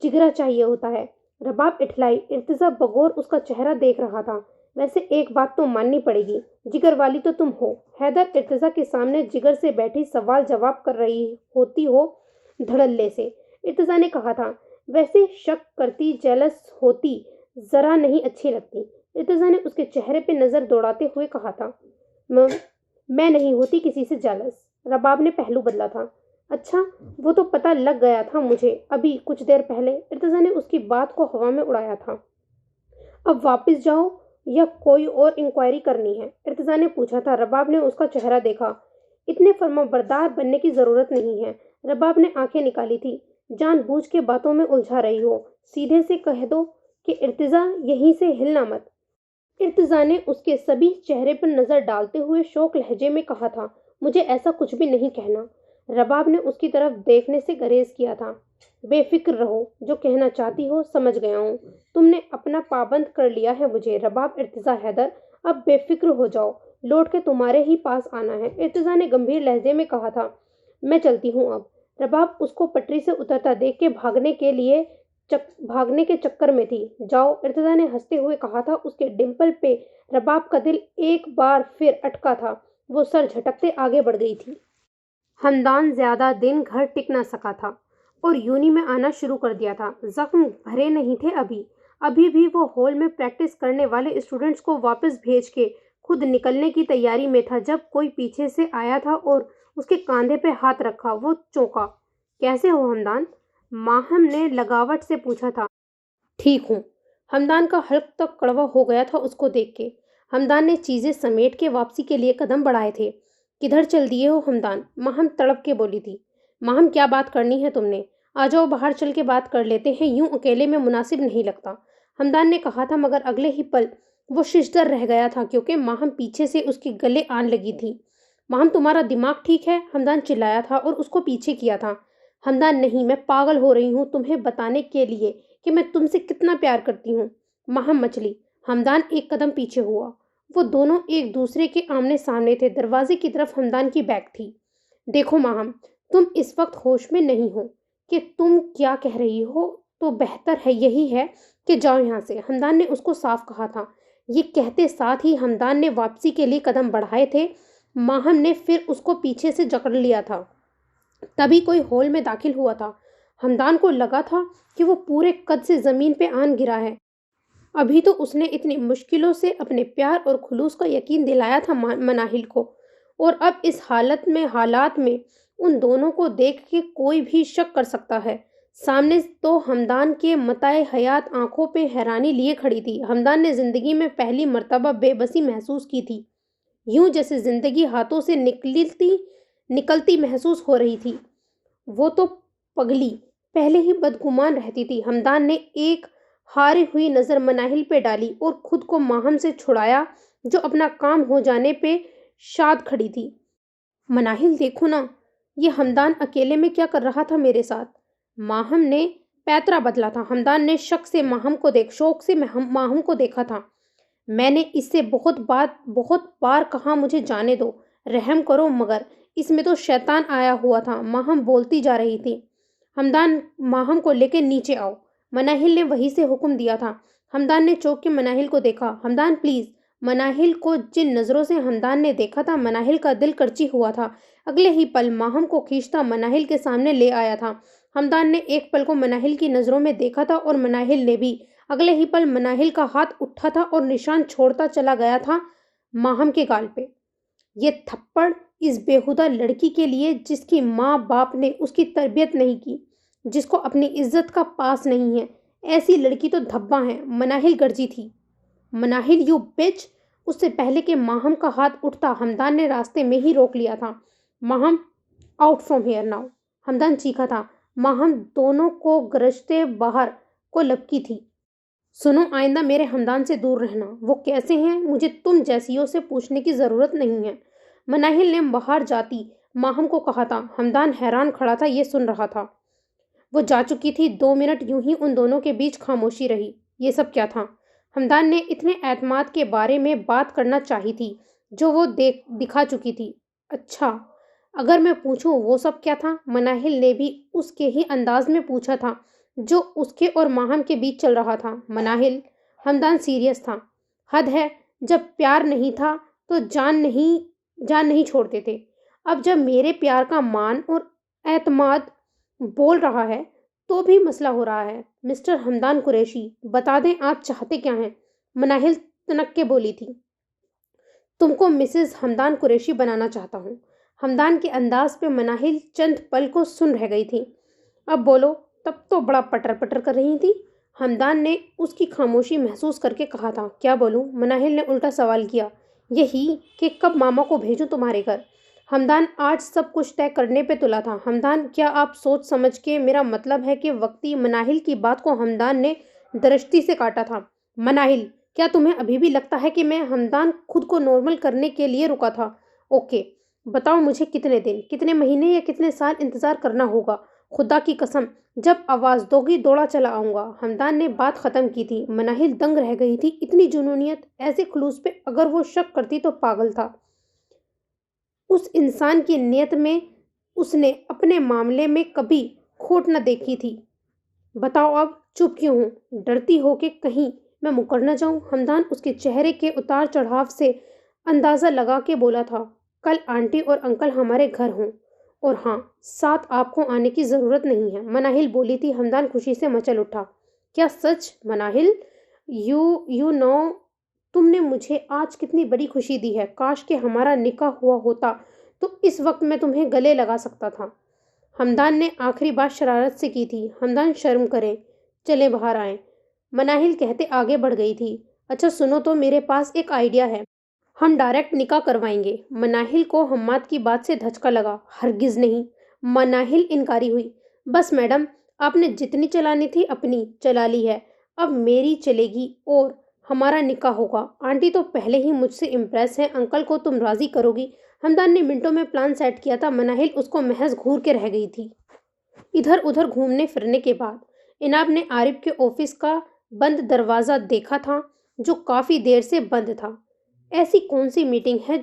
جگرا چاہیے ہوتا ہے۔ رباب اٹھلائی۔ ارتضیٰ بغور اس کا چہرہ دیکھ رہا تھا۔ ویسے ایک بات تو ماننی پڑے گی، جگر والی تو تم ہو۔ حیدر ارتضیٰ کے سامنے جگر سے بیٹھی سوال جواب کر رہی ہوتی ہو دھڑلے سے، ارتضیٰ نے کہا تھا۔ ویسے شک کرتی، جیلس ہوتی ذرا نہیں اچھی لگتی۔ ارتضیٰ نے اس کے چہرے پہ نظر دوڑاتے ہوئے کہا تھا۔ میں نہیں ہوتی کسی سے جیلس، رباب نے پہلو بدلا تھا۔ اچھا، وہ تو پتہ لگ گیا تھا مجھے ابھی کچھ دیر پہلے، ارتضیٰ نے اس کی بات کو ہوا میں اڑایا تھا۔ اب واپس جاؤ یا کوئی اور انکوائری کرنی ہے؟ ارتضیٰ نے پوچھا تھا۔ رباب نے اس کا چہرہ دیکھا۔ اتنے فرمانبردار بننے کی ضرورت نہیں ہے، رباب نے آنکھیں نکالی تھی۔ جان بوجھ کے باتوں میں الجھا رہی ہو، سیدھے سے کہہ دو کہ ارتضیٰ یہیں سے ہلنا مت۔ ارتضیٰ نے اس کے سبھی چہرے پر نظر ڈالتے ہوئے شوق لہجے میں کہا تھا، مجھے ایسا کچھ بھی نہیں کہنا۔ رباب نے اس کی طرف دیکھنے سے گریز کیا تھا۔ بے فکر رہو، جو کہنا چاہتی ہو سمجھ گیا ہوں۔ تم نے اپنا پابند کر لیا ہے مجھے۔ رباب ارتضیٰ حیدر، اب بے فکر ہو جاؤ، لوٹ کے تمہارے ہی پاس آنا ہے۔ ارتضیٰ نے گمبھیر لہجے میں کہا تھا، میں چلتی ہوں اب۔ رباب اس کو پٹری سے اترتا دیکھ کے بھاگنے کے چکر میں تھی۔ جاؤ، ارتضیٰ نے ہنستے ہوئے کہا تھا۔ اس کے ڈمپل پہ رباب کا دل ایک بار پھر اٹکا تھا۔ وہ سر جھٹکتے آگے بڑھ گئی تھی۔ ہمدان زیادہ دن گھر ٹک نہ سکا تھا اور یونی میں آنا شروع کر دیا تھا۔ زخم بھرے نہیں تھے ابھی بھی وہ ہال میں پریکٹس کرنے والے اسٹوڈنٹس کو واپس بھیج کے خود نکلنے کی تیاری میں تھا جب کوئی پیچھے سے آیا تھا اور اس کے کاندھے پہ ہاتھ رکھا۔ وہ چونکا۔ کیسے ہو ہمدان؟ ماہم نے لگاوٹ سے پوچھا تھا۔ ٹھیک ہوں۔ ہمدان کا حلق تک کڑوا ہو گیا تھا اس کو دیکھ کے۔ ہمدان نے چیزیں سمیٹ کے واپسی کے لیے قدم بڑھائے تھے۔ کدھر چل دیے ہو ہمدان؟ ماہم تڑپ کے بولی تھی۔ ماہم، کیا بات کرنی ہے تم نے؟ آ جاؤ، باہر چل کے بات کر لیتے ہیں، یوں اکیلے میں مناسب نہیں لگتا، ہمدان نے کہا تھا، مگر اگلے ہی پل وہ ششدر رہ گیا تھا کیونکہ ماہم پیچھے سے اس کے گلے آن لگی تھی۔ ماہم، تمہارا دماغ ٹھیک ہے؟ ہمدان چلایا تھا اور اس کو پیچھے کیا تھا۔ ہمدان، نہیں، میں پاگل ہو رہی ہوں تمہیں بتانے کے لیے کہ میں تم سے کتنا پیار کرتی ہوں۔ ماہم مچلی۔ ہمدان ایک قدم پیچھے ہوا۔ وہ دونوں ایک دوسرے کے آمنے سامنے تھے۔ دروازے کی طرف ہمدان کی بیک تھی۔ دیکھو ماہم، تم اس وقت ہوش میں نہیں ہو کہ تم کیا کہہ رہی ہو، تو بہتر ہے یہی ہے کہ جاؤ یہاں سے، ہمدان نے اس کو صاف کہا تھا۔ یہ کہتے ساتھ ہی ہمدان نے واپسی کے لیے قدم بڑھائے تھے۔ ماہم نے پھر اس کو پیچھے سے جکڑ لیا تھا۔ تبھی کوئی ہال میں داخل ہوا تھا۔ ہمدان کو لگا تھا کہ وہ پورے قد سے زمین پہ آن گرا ہے۔ ابھی تو اس نے اتنی مشکلوں سے اپنے پیار اور خلوص کا یقین دلایا تھا مناہل کو، اور اب اس حالات میں ان دونوں کو دیکھ کے کوئی بھی شک کر سکتا ہے۔ سامنے تو ہمدان کے متاع حیات آنکھوں پہ حیرانی لیے کھڑی تھی۔ ہمدان نے زندگی میں پہلی مرتبہ بے بسی محسوس کی تھی، یوں جیسے زندگی ہاتھوں سے نکلتی محسوس ہو رہی تھی۔ وہ تو پگلی پہلے ہی بدگمان رہتی تھی۔ ہمدان نے ایک ہاری ہوئی نظر مناہل پہ ڈالی اور خود کو ماہم سے چھڑایا جو اپنا کام ہو جانے پہ شاد کھڑی تھی۔ مناہل، دیکھو نا، یہ ہمدان اکیلے میں کیا کر رہا تھا میرے ساتھ۔ ماہم نے پیترا بدلا تھا۔ ہمدان نے شوق سے ماہم کو دیکھا تھا۔ میں نے اس سے بہت بار کہا مجھے جانے دو، رحم کرو، مگر اس میں تو شیطان آیا ہوا تھا۔ ماہم بولتی جا رہی تھی۔ ہمدان، ماہم کو لے کے نیچے آؤ، مناہل نے وہیں سے حکم دیا تھا۔ ہمدان نے چونک کے مناہل کو دیکھا۔ ہمدان پلیز۔ مناہل کو جن نظروں سے ہمدان نے دیکھا تھا، مناہل کا دل کرچی ہوا تھا۔ اگلے ہی پل ماہم کو کھینچتا مناہل کے سامنے لے آیا تھا۔ ہمدان نے ایک پل کو مناہل کی نظروں میں دیکھا تھا اور مناہل نے بھی۔ اگلے ہی پل مناہل کا ہاتھ اٹھا تھا اور نشان چھوڑتا چلا گیا تھا ماہم کے گال پہ۔ یہ تھپڑ اس بےہودہ لڑکی کے لیے جس کی ماں باپ نے اس کی تربیت نہیں کی، جس کو اپنی عزت کا پاس نہیں ہے، ایسی لڑکی تو دھبا ہے، مناہل گرجی تھی۔ مناہل، یو بچ! اس سے پہلے کہ ماہم کا ہاتھ اٹھتا، ہمدان نے راستے میں ہی روک لیا تھا۔ Maham, out from here now! Hamdan چیخا تھا۔ ماہم دونوں کو گرجتے باہر کو لپکی تھی۔ سنو، آئندہ میرے ہمدان سے دور رہنا۔ وہ کیسے ہیں مجھے تم جیسیوں سے پوچھنے کی ضرورت نہیں ہے، مناہل نے باہر جاتی ماہم کو کہا تھا۔ ہمدان حیران کھڑا تھا، یہ سن رہا تھا۔ وہ جا چکی تھی۔ 2 منٹ یوں ہی ان دونوں کے بیچ خاموشی رہی۔ یہ سب کیا تھا؟ ہمدان نے اتنے اعتماد کے بارے میں بات کرنا چاہی تھی جو وہ دکھا چکی تھی۔ اچھا، اگر میں پوچھوں وہ سب کیا تھا؟ مناہل نے بھی اس کے ہی انداز میں پوچھا تھا جو اس کے اور ماہم کے بیچ چل رہا تھا۔ مناہل، ہمدان سیریس تھا۔ حد ہے، جب پیار نہیں تھا تو جان نہیں چھوڑتے تھے۔ اب جب میرے پیار کا مان اور اعتماد بول رہا ہے تو بھی مسئلہ ہو رہا ہے۔ مسٹر ہمدان قریشی، بتا دیں آپ چاہتے کیا ہیں؟ مناہل تنک کے بولی تھی۔ تم کو مسز ہمدان قریشی بنانا چاہتا ہوں۔ ہمدان کے انداز پہ مناہل چند پل کو سن رہ گئی تھی۔ اب بولو۔ تب تو بڑا پٹر پٹر کر رہی تھی۔ ہمدان نے اس کی خاموشی محسوس کر کے کہا تھا۔ کیا بولوں؟ مناہل نے الٹا سوال کیا۔ یہی کہ کب ماما کو بھیجوں تمہارے گھر؟ ہمدان آج سب کچھ طے کرنے پہ تلا تھا۔ ہمدان، کیا آپ سوچ سمجھ کے، میرا مطلب ہے کہ وقتی مناہل کی بات کو ہمدان نے درشتی سے کاٹا تھا۔ مناہل، کیا تمہیں ابھی بھی لگتا ہے کہ میں ہمدان خود کو نارمل کرنے کے لیے رکا تھا؟ اوکے، بتاؤ مجھے کتنے دن، کتنے مہینے یا کتنے سال انتظار کرنا ہوگا؟ خدا کی قسم، جب آواز دوگی دوڑا چلا آؤں گا۔ ہمدان نے بات ختم کی تھی۔ مناہل دنگ رہ گئی تھی۔ اتنی جنونیت، ایسے خلوص پہ اگر وہ شک کرتی تو پاگل تھا۔ اس انسان کی نیت میں اس نے اپنے معاملے میں کبھی کھوٹ نہ دیکھی تھی۔ بتاؤ اب چپ کیوں ہوں؟ ڈرتی ہو کہ کہیں میں مکر نہ جاؤں؟ ہمدان اس کے چہرے کے اتار چڑھاؤ سے اندازہ لگا کے بولا تھا، کل آنٹی اور انکل ہمارے گھر ہوں، اور ہاں، ساتھ آپ کو آنے کی ضرورت نہیں ہے۔ مناہل بولی تھی۔ ہمدان خوشی سے مچل اٹھا۔ کیا سچ؟ مناہل، یو نو، تم نے مجھے آج کتنی بڑی خوشی دی ہے۔ کاش کہ ہمارا نکاح ہوا ہوتا تو اس وقت میں تمہیں گلے لگا سکتا تھا۔ ہمدان نے آخری بات شرارت سے کی تھی۔ ہمدان شرم کریں، چلے باہر آئیں، مناہل کہتے آگے بڑھ گئی تھی۔ اچھا سنو تو، میرے پاس ایک آئیڈیا ہے، ہم ڈائریکٹ نکاح کروائیں گے۔ مناہل کو حماد کی بات سے دھچکا لگا۔ ہرگز نہیں، مناہل انکاری ہوئی۔ بس میڈم، آپ نے جتنی چلانی تھی اپنی چلا لی ہے، اب میری چلے گی اور ہمارا نکاح ہوگا۔ آنٹی تو پہلے ہی مجھ سے امپریس ہیں، انکل کو تم راضی کرو گی۔ ہمدان نے منٹوں میں پلان سیٹ کیا تھا۔ مناہل اس کو محض گھور کے رہ گئی تھی۔ ادھر ادھر گھومنے پھرنے کے بعد اناب نے عارف کے آفس کا بند دروازہ دیکھا تھا، جو کافی دیر سے بند تھا۔ ایسی کون سی میٹنگ ہے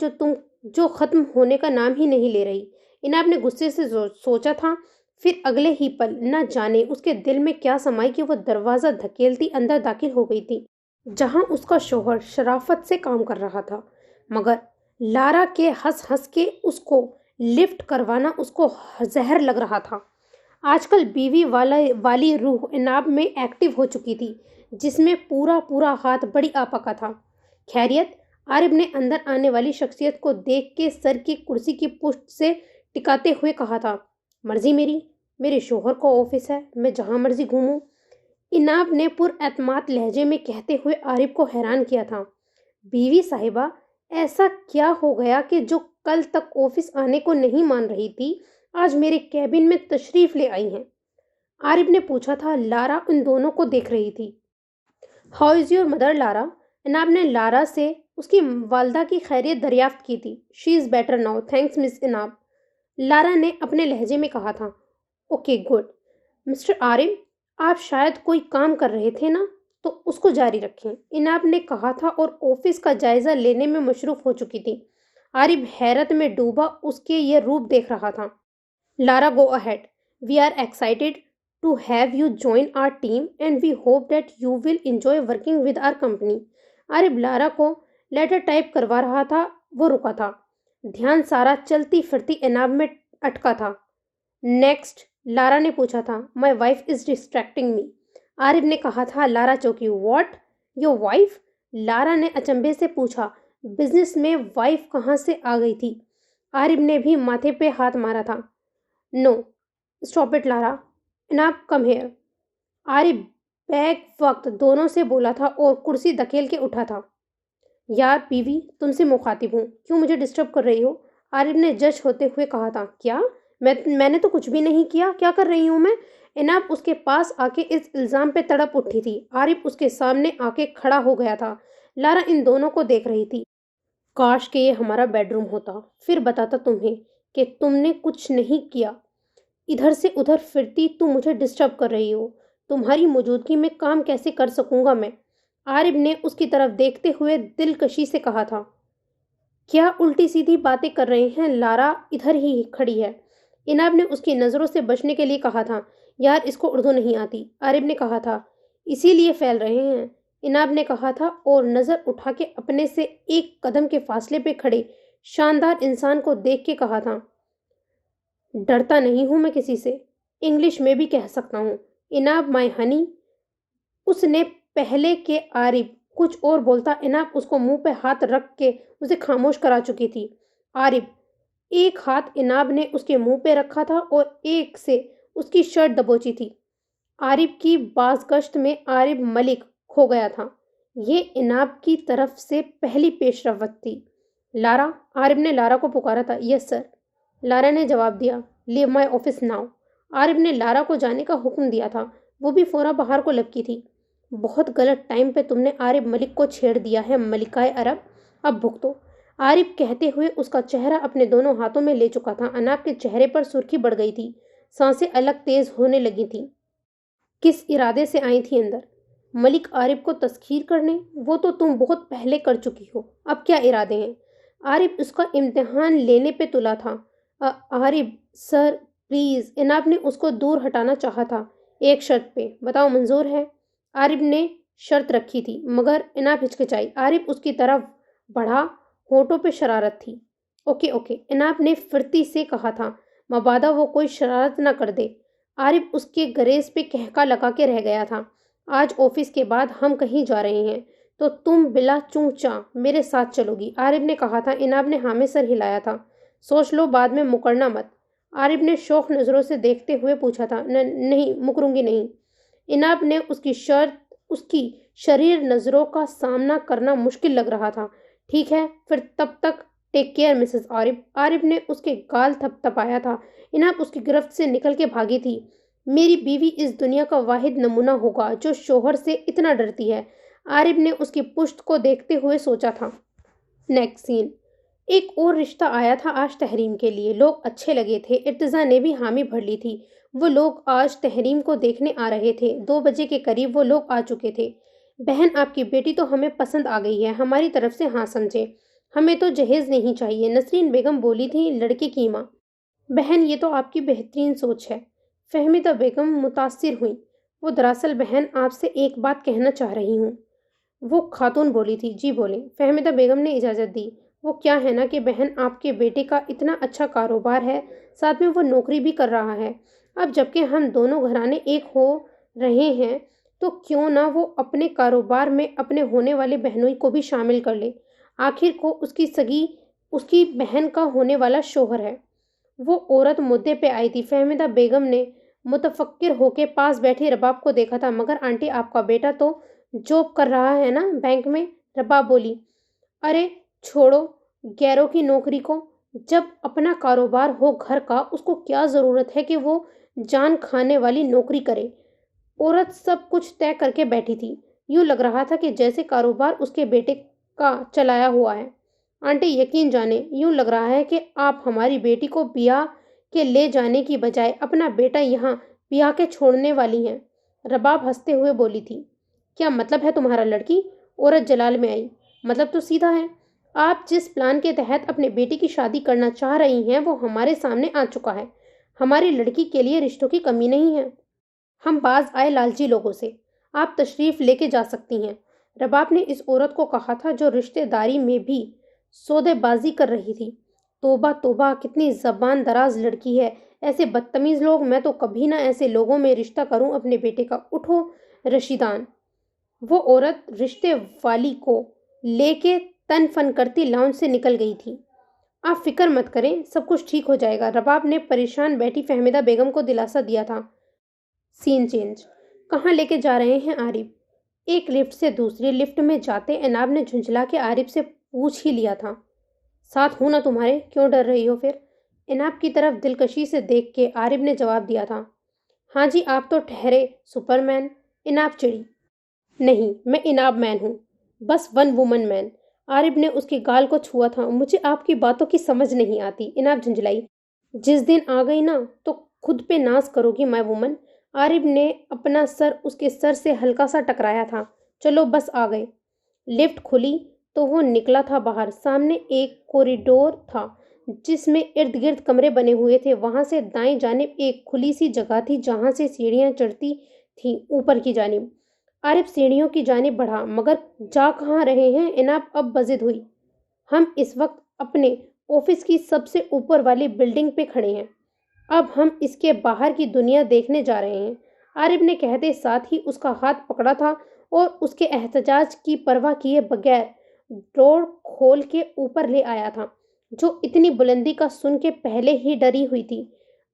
جو ختم ہونے کا نام ہی نہیں لے رہی؟ اناب نے غصے سے سوچا تھا۔ پھر اگلے ہی پل نہ جانے اس کے دل میں کیا سمائی کہ وہ دروازہ دھکیلتی اندر داخل ہو گئی تھی، جہاں اس کا شوہر شرافت سے کام کر رہا تھا، مگر لارا کے ہنس ہنس کے اس کو لفٹ کروانا اس کو زہر لگ رہا تھا۔ آج کل بیوی والی روح اناب میں ایکٹیو ہو چکی تھی، جس میں پورا ہاتھ بڑی آپا کا تھا۔ خیریت؟ عارف نے اندر آنے والی شخصیت کو دیکھ کے سر کی کرسی کی پشت سے ٹکاتے ہوئے کہا تھا، مرضی میری، میرے شوہر کا آفس ہے، میں جہاں مرضی گھوموں۔ اناب نے پر اعتماد لہجے میں کہتے ہوئے عارف کو حیران کیا تھا، بیوی صاحبہ، ایسا کیا ہو گیا کہ جو کل تک آفس آنے کو نہیں مان رہی تھی، آج میرے کیبن میں تشریف لے آئی ہیں؟ عارف نے پوچھا تھا۔ لارا ان دونوں کو دیکھ رہی تھی۔ ہاؤ از یور مدر لارا؟ اناب نے لارا سے اس کی والدہ کی خیریت دریافت کی تھی۔ شی از بیٹر ناؤ، تھینکس مس اناب، لارا نے اپنے لہجے میں کہا تھا۔ Okay good. مسٹر عارف، آپ شاید کوئی کام کر رہے تھے نا، تو اس کو جاری رکھیں، اناب نے کہا تھا اور آفس کا جائزہ لینے میں مصروف ہو چکی تھی۔ عارف حیرت میں ڈوبا اس کے یہ روپ دیکھ رہا تھا۔ Lara, go ahead, we are excited to have you join our team and we hope that you will enjoy working with our company۔ عارف لارا کو لیٹر ٹائپ کروا رہا تھا۔ وہ رکا تھا، دھیان سارا چلتی پھرتی اناب میں اٹکا تھا۔ نیکسٹ؟ لارا نے پوچھا تھا۔ my wife is distracting me، عارف نے کہا تھا۔ لارا چوکی۔ واٹ؟ Your wife? لارا نے اچنبھے سے پوچھا۔ بزنس میں وائف کہاں سے آ گئی تھی؟ عارف نے بھی ماتھے پہ ہاتھ مارا تھا۔ نو اسٹاپ اٹ لارا، اناب کم ہیئر، عارف بیک وقت دونوں سے بولا تھا اور کرسی دھکیل کے اٹھا تھا۔ یار بیوی، تم سے مخاطب ہوں، کیوں مجھے ڈسٹرب کر رہی ہو؟ عارف نے جج ہوتے ہوئے کہا تھا۔ کیا؟ میں نے تو کچھ بھی نہیں کیا، کیا کر رہی ہوں میں؟ اناب اس کے پاس آ کے اس الزام پہ تڑپ اٹھی تھی۔ عارف اس کے سامنے آ کے کھڑا ہو گیا تھا۔ لارا ان دونوں کو دیکھ رہی تھی۔ کاش کہ یہ ہمارا بیڈ روم ہوتا، پھر بتاتا تمہیں کہ تم نے کچھ نہیں کیا۔ ادھر سے ادھر پھرتی، تم مجھے ڈسٹرب کر رہی ہو، تمہاری موجودگی میں کام کیسے کر سکوں گا میں؟ عارف نے اس کی طرف دیکھتے ہوئے دلکشی سے کہا تھا۔ کیا الٹی سیدھی باتیں کر رہے ہیں؟ لارا ادھر ہی کھڑی ہے، اناب نے اس کی نظروں سے بچنے کے لیے کہا تھا۔ یار اس کو اردو نہیں آتی، عارف نے کہا تھا، اسی لیے پھیل رہے ہیں، اناب نے کہا تھا اور نظر اٹھا کے اپنے سے ایک قدم کے فاصلے پہ کھڑے شاندار انسان کو دیکھ کے کہا تھا، ڈرتا نہیں ہوں میں کسی سے، انگلش میں بھی کہہ سکتا ہوں، اناب مائی ہنی۔ اس نے پہلے کہ عارف کچھ اور بولتا، اناب اس کو منہ پہ ہاتھ رکھ کے اسے خاموش کرا چکی تھی۔ عارف، ایک ہاتھ اناب نے اس کے منہ پہ رکھا تھا اور ایک سے اس کی شرٹ دبوچی تھی۔ عارف کی بازگشت میں عارف ملک کھو گیا تھا۔ یہ اناب کی طرف سے پہلی پیش رفت تھی۔ لارا، عارف نے لارا کو پکارا تھا۔ یس سر۔ لارا نے جواب دیا۔ لیو مائی آفس ناؤ۔ عارف نے لارا کو جانے کا حکم دیا تھا، وہ بھی فوراً باہر کو لپکی تھی۔ بہت غلط ٹائم پہ تم نے عارف ملک کو چھیڑ دیا ہے ملکہ عرب، اب بھگتو۔ عارف کہتے ہوئے اس کا چہرہ اپنے دونوں ہاتھوں میں لے چکا تھا۔ اناب کے چہرے پر سرخی بڑھ گئی تھی، سانسیں الگ تیز ہونے لگی تھیں۔ کس ارادے سے آئی تھی اندر؟ ملک عارف کو تسخیر کرنے؟ وہ تو تم بہت پہلے کر چکی ہو، اب کیا ارادے ہیں؟ عارف اس کا امتحان لینے پہ تلا تھا۔ عارف سر پلیز، اناب نے اس کو دور ہٹانا چاہا تھا۔ ایک شرط پہ، بتاؤ منظور ہے؟ عارف نے شرط رکھی تھی، مگر اناب ہچکچائی۔ عارف اس کی طرف بڑھا، ہونٹوں پہ شرارت تھی۔ اوکے اوکے، اناب نے فرتی سے کہا تھا، مبادا وہ کوئی شرارت نہ کر دے۔ عارف اس کے گریز پہ کہکا لگا کے رہ گیا تھا۔ آج آفس کے بعد ہم کہیں جا رہے ہیں تو تم بلا چوں چاں میرے ساتھ چلو گی، عارف نے کہا تھا۔ اناب نے ہاں میں سر ہلایا تھا۔ سوچ لو، بعد میں مکرنا مت، عارف نے شوق نظروں سے دیکھتے ہوئے پوچھا تھا۔ نہیں، مکروں گی نہیں۔ اناب نے اس کی شریر نظروں کا سامنا کرنا مشکل لگ رہا تھا۔ ٹھیک ہے پھر، تب تک ٹیک کیئر مسز عارف۔ عارف نے اس کے گال تھپ تھپایا تھا۔ اناب اس کی گرفت سے نکل کے بھاگی تھی۔ میری بیوی اس دنیا کا واحد نمونہ ہوگا جو شوہر سے اتنا ڈرتی ہے، عارف نے اس کی پشت کو دیکھتے ہوئے سوچا تھا۔ نیکسٹ سین۔ ایک اور رشتہ آیا تھا آج تحریم کے لیے۔ لوگ اچھے لگے تھے، ارتضیٰ نے بھی حامی بھر لی تھی۔ وہ لوگ آج تحریم کو دیکھنے آ رہے تھے۔ 2 بجے کے قریب وہ لوگ آ چکے تھے۔ بہن، آپ کی بیٹی تو ہمیں پسند آ گئی ہے، ہماری طرف سے ہاں سمجھے، ہمیں تو جہیز نہیں چاہیے، نسرین بیگم بولی تھی، لڑکے کی ماں۔ بہن، یہ تو آپ کی بہترین سوچ ہے، فہمیدہ بیگم متاثر ہوئیں۔ وہ دراصل بہن آپ سے ایک بات کہنا چاہ رہی ہوں۔ وہ خاتون بولی تھی۔ جی بولیں، فہمیدہ بیگم نے اجازت دی۔ وہ کیا ہے نا کہ بہن، آپ کے بیٹے کا اتنا اچھا کاروبار ہے، ساتھ میں وہ نوکری بھی کر رہا ہے۔ اب جبکہ ہم دونوں گھرانے ایک ہو رہے ہیں تو کیوں نہ وہ اپنے کاروبار میں اپنے ہونے والے بہنوئی کو بھی شامل کر لے۔ آخر کو اس کی بہن کا ہونے والا شوہر ہے۔ وہ عورت مدعے پہ آئی تھی۔ فہمیدہ بیگم نے متفکر ہو کے پاس بیٹھی رباب کو دیکھا تھا۔ مگر آنٹی، آپ کا بیٹا تو جاب کر رہا ہے نا بینک میں؟ رباب بولی۔ ارے چھوڑو غیروں کی نوکری کو، جب اپنا کاروبار ہو گھر کا، اس کو کیا ضرورت ہے کہ وہ جان کھانے والی نوکری کرے۔ عورت سب کچھ طے کر کے بیٹھی تھی۔ یوں لگ رہا تھا کہ جیسے کاروبار اس کے بیٹے کا چلایا ہوا ہے۔ آنٹی یقین جانیں، یوں لگ رہا ہے کہ آپ ہماری بیٹی کو بیاہ کے لے جانے کی بجائے اپنا بیٹا یہاں بیاہ کے چھوڑنے والی ہیں۔ رباب ہنستے ہوئے بولی تھی۔ کیا مطلب ہے تمہارا لڑکی؟ عورت جلال میں آئی۔ مطلب تو سیدھا ہے، آپ جس پلان کے تحت اپنے بیٹی کی شادی کرنا چاہ رہی ہیں وہ ہمارے سامنے آ چکا ہے۔ ہماری لڑکی کے لیے رشتوں کی کمی نہیں ہے۔ ہم باز آئے لالچی لوگوں سے، آپ تشریف لے کے جا سکتی ہیں۔ رباب نے اس عورت کو کہا تھا جو رشتے داری میں بھی سودے بازی کر رہی تھی۔ توبہ توبہ، کتنی زبان دراز لڑکی ہے، ایسے بدتمیز لوگ، میں تو کبھی نہ ایسے لوگوں میں رشتہ کروں اپنے بیٹے کا۔ اٹھو رشیدان۔ وہ عورت رشتے والی کو لے کے تن فن کرتی لاؤنج سے نکل گئی تھی۔ آپ فکر مت کریں، سب کچھ ٹھیک ہو جائے گا، رباب نے پریشان بیٹھی فہمیدہ بیگم کو دلاسا دیا تھا۔ سین چینج۔ کہاں لے کے جا رہے ہیں عارف؟ ایک لفٹ سے دوسری لفٹ میں جاتے اناب نے جھنجھلا کے عارف سے پوچھ ہی لیا تھا، ساتھ ہوں نا تمہارے، کیوں ڈر رہی ہو پھر؟ اناب کی طرف دلکشی سے دیکھ کے عارف نے جواب دیا تھا۔ ہاں جی، آپ تو ٹھہرے سپر مین۔ اناب چڑی۔ نہیں، میں اناب مین ہوں، بس 1 وومن مین۔ عارف نے اس کی گال کو چھوا تھا۔ مجھے آپ کی باتوں کی سمجھ نہیں آتی، اناب جھنجھلائی۔ جس دن آ گئی نا تو خود پہ ناز کرو گی مائی وومن۔ عارف نے اپنا سر اس کے سر سے ہلکا سا ٹکرایا تھا۔ چلو بس آ گئے۔ لفٹ کھلی تو وہ نکلا تھا باہر۔ سامنے ایک کوریڈور تھا جس میں ارد گرد کمرے بنے ہوئے تھے۔ وہاں سے دائیں جانب ایک کھلی سی جگہ تھی جہاں سے سیڑھیاں چڑھتی تھیں اوپر کی جانب۔ عارف سیڑھیوں کی جانب بڑھا، مگر جا کہاں رہے ہیں؟ اناب اب بضد ہوئی۔ ہم اس وقت اپنے آفس کی سب سے اوپر والی بلڈنگ پہ کھڑے ہیں، اب ہم اس کے باہر کی دنیا دیکھنے جا رہے ہیں۔ عارف نے کہتے ساتھ ہی اس کا ہاتھ پکڑا تھا اور اس کے احتجاج کی پرواہ کیے بغیر ڈور کھول کے اوپر لے آیا تھا، جو اتنی بلندی کا سن کے پہلے ہی ڈری ہوئی تھی،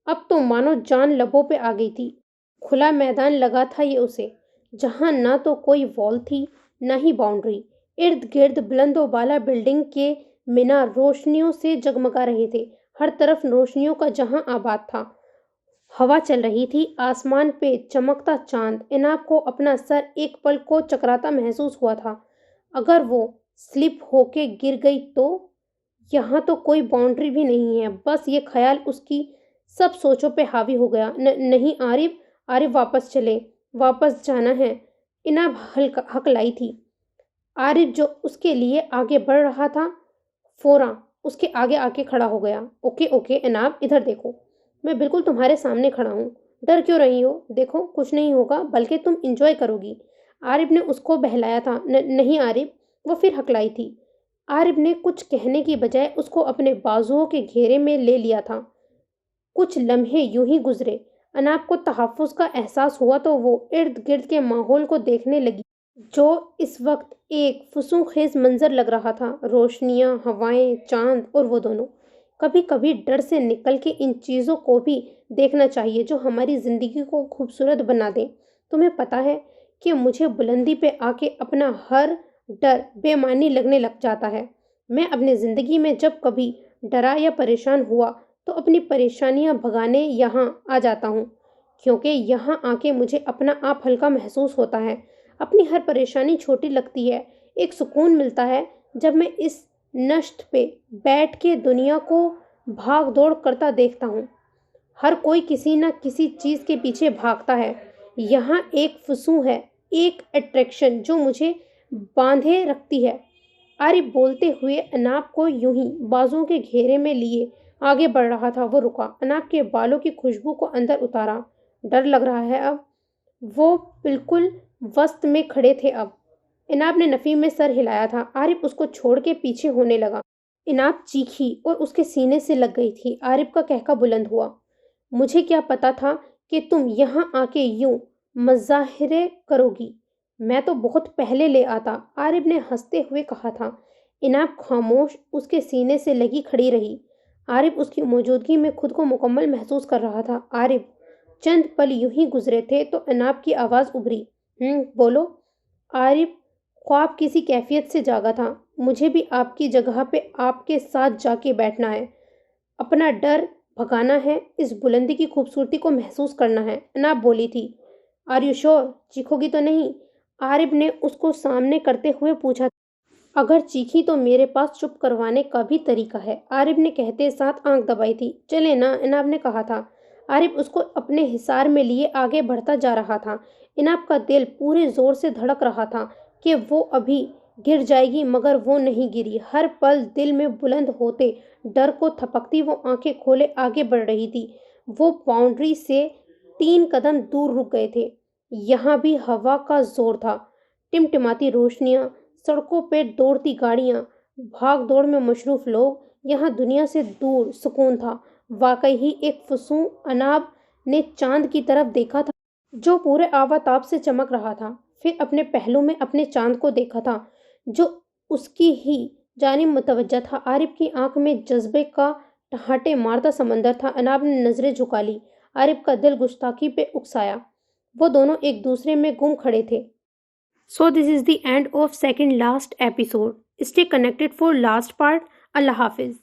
اب تو مانو جان لبوں پہ آ گئی تھی۔ کھلا میدان لگا تھا یہ اسے، جہاں نہ تو کوئی وال تھی نہ ہی باؤنڈری۔ ارد گرد بلند و بالا بلڈنگ کے مینار روشنیوں سے جگمگا رہے تھے۔ ہر طرف روشنیوں کا جہاں آباد تھا۔ ہوا چل رہی تھی، آسمان پہ چمکتا چاند۔ عناب کو اپنا سر ایک پل کو چکراتا محسوس ہوا تھا۔ اگر وہ سلپ ہو کے گر گئی تو؟ یہاں تو کوئی باؤنڈری بھی نہیں ہے۔ بس یہ خیال اس کی سب سوچوں پہ حاوی ہو گیا۔ نہیں عارف، عارف واپس چلے، واپس جانا ہے، عناب ہکلائی تھی۔ عارف جو اس کے لیے آگے بڑھ رہا تھا فوراً اس کے آگے آ کے کھڑا ہو گیا۔ اوکے اوکے عناب، ادھر دیکھو، میں بالکل تمہارے سامنے کھڑا ہوں، ڈر کیوں رہی ہو؟ دیکھو کچھ نہیں ہوگا، بلکہ تم انجوائے کرو گی۔ عارف نے اس کو بہلایا تھا۔ نہیں عارف، وہ پھر ہکلائی تھی۔ عارف نے کچھ کہنے کی بجائے اس کو اپنے بازوؤں کے گھیرے میں لے لیا تھا۔ کچھ لمحے یوں ہی گزرے۔ عناب کو تحفظ کا احساس ہوا تو وہ ارد گرد کے ماحول کو دیکھنے لگی، جو اس وقت ایک فسوں خیز منظر لگ رہا تھا۔ روشنیاں، ہوائیں، چاند اور وہ دونوں۔ کبھی کبھی ڈر سے نکل کے ان چیزوں کو بھی دیکھنا چاہیے جو ہماری زندگی کو خوبصورت بنا دیں۔ تمہیں پتہ ہے کہ مجھے بلندی پہ آ کے اپنا ہر ڈر بے معنی لگنے لگ جاتا ہے۔ میں اپنی زندگی میں جب کبھی ڈرا یا پریشان ہوا تو اپنی پریشانیاں بھگانے یہاں آ جاتا ہوں، کیونکہ یہاں آ کے مجھے اپنا آپ ہلکا محسوس ہوتا ہے، اپنی ہر پریشانی چھوٹی لگتی ہے۔ ایک سکون ملتا ہے جب میں اس نشست پہ بیٹھ کے دنیا کو بھاگ دوڑ کرتا دیکھتا ہوں۔ ہر کوئی کسی نہ کسی چیز کے پیچھے بھاگتا ہے۔ یہاں ایک فسوں ہے، ایک اٹریکشن جو مجھے باندھے رکھتی ہے۔ عارف بولتے ہوئے عناب کو یوں ہی بازوؤں کے گھیرے میں لیے آگے بڑھ رہا تھا۔ وہ رکا، عناب کے بالوں کی خوشبو کو اندر اتارا۔ ڈر لگ رہا ہے اب؟ وہ بالکل وسط میں کھڑے تھے اب۔ عناب نے نفی میں سر ہلایا تھا۔ عارف اس کو چھوڑ کے پیچھے ہونے لگا۔ عناب چیخی اور اس کے سینے سے لگ گئی تھی۔ عارف کا قہقہ بلند ہوا۔ مجھے کیا پتا تھا کہ تم یہاں آ کے یوں مظاہرے کرو گی، میں تو بہت پہلے لے آتا، عارف نے ہنستے ہوئے کہا تھا۔ عناب خاموش اس کے سینے سے لگی کھڑی رہی۔ عارف اس کی موجودگی میں خود کو مکمل محسوس کر رہا تھا۔ عارف، چند پل یوں ہی گزرے تھے تو عناب کی آواز ابھری، بولو۔ عارف، خواب کسی کیفیت سے جاگا تھا۔ مجھے بھی آپ کی جگہ پہ آپ کے ساتھ جا کے بیٹھنا ہے، اپنا ڈر بھگانا ہے، اس بلندی کی خوبصورتی کو محسوس کرنا ہے۔ عناب بولی تھی۔ آر یو شور؟ چیخو گی تو نہیں؟ عارف نے اس کو سامنے کرتے ہوئے پوچھا۔ اگر چیخی تو میرے پاس چپ کروانے کا بھی طریقہ ہے، عارف نے کہتے ساتھ آنکھ دبائی تھی۔ چلے نا، عناب نے کہا تھا۔ عارف اس کو اپنے حصار میں لیے آگے بڑھتا جا رہا تھا۔ عناب کا دل پورے زور سے دھڑک رہا تھا کہ وہ ابھی گر جائے گی، مگر وہ نہیں گری۔ ہر پل دل میں بلند ہوتے ڈر کو تھپکتی وہ آنکھیں کھولے آگے بڑھ رہی تھی۔ وہ باؤنڈری سے 3 قدم دور رک گئے تھے۔ یہاں بھی ہوا کا زور تھا، ٹمٹماتی روشنیاں، سڑکوں پہ دوڑتی گاڑیاں، بھاگ دوڑ میں مصروف لوگ۔ یہاں دنیا سے دور سکون تھا۔ واقعی ہی ایک فسوں عناب نے چاند کی طرف دیکھا تھا جو پورے آفتاب سے چمک رہا تھا، پھر اپنے پہلو میں اپنے چاند کو دیکھا تھا جو اس کی ہی جانب متوجہ تھا۔ عارف کی آنکھ میں جذبے کا ٹہاٹے مارتا سمندر تھا۔ عناب نے نظریں جھکا لی۔ عارف کا دل گستاخی پہ اکسایا۔ وہ دونوں ایک دوسرے میں گم کھڑے تھے۔ So this is the end of second last episode. Stay connected for last part. اللہ حافظ.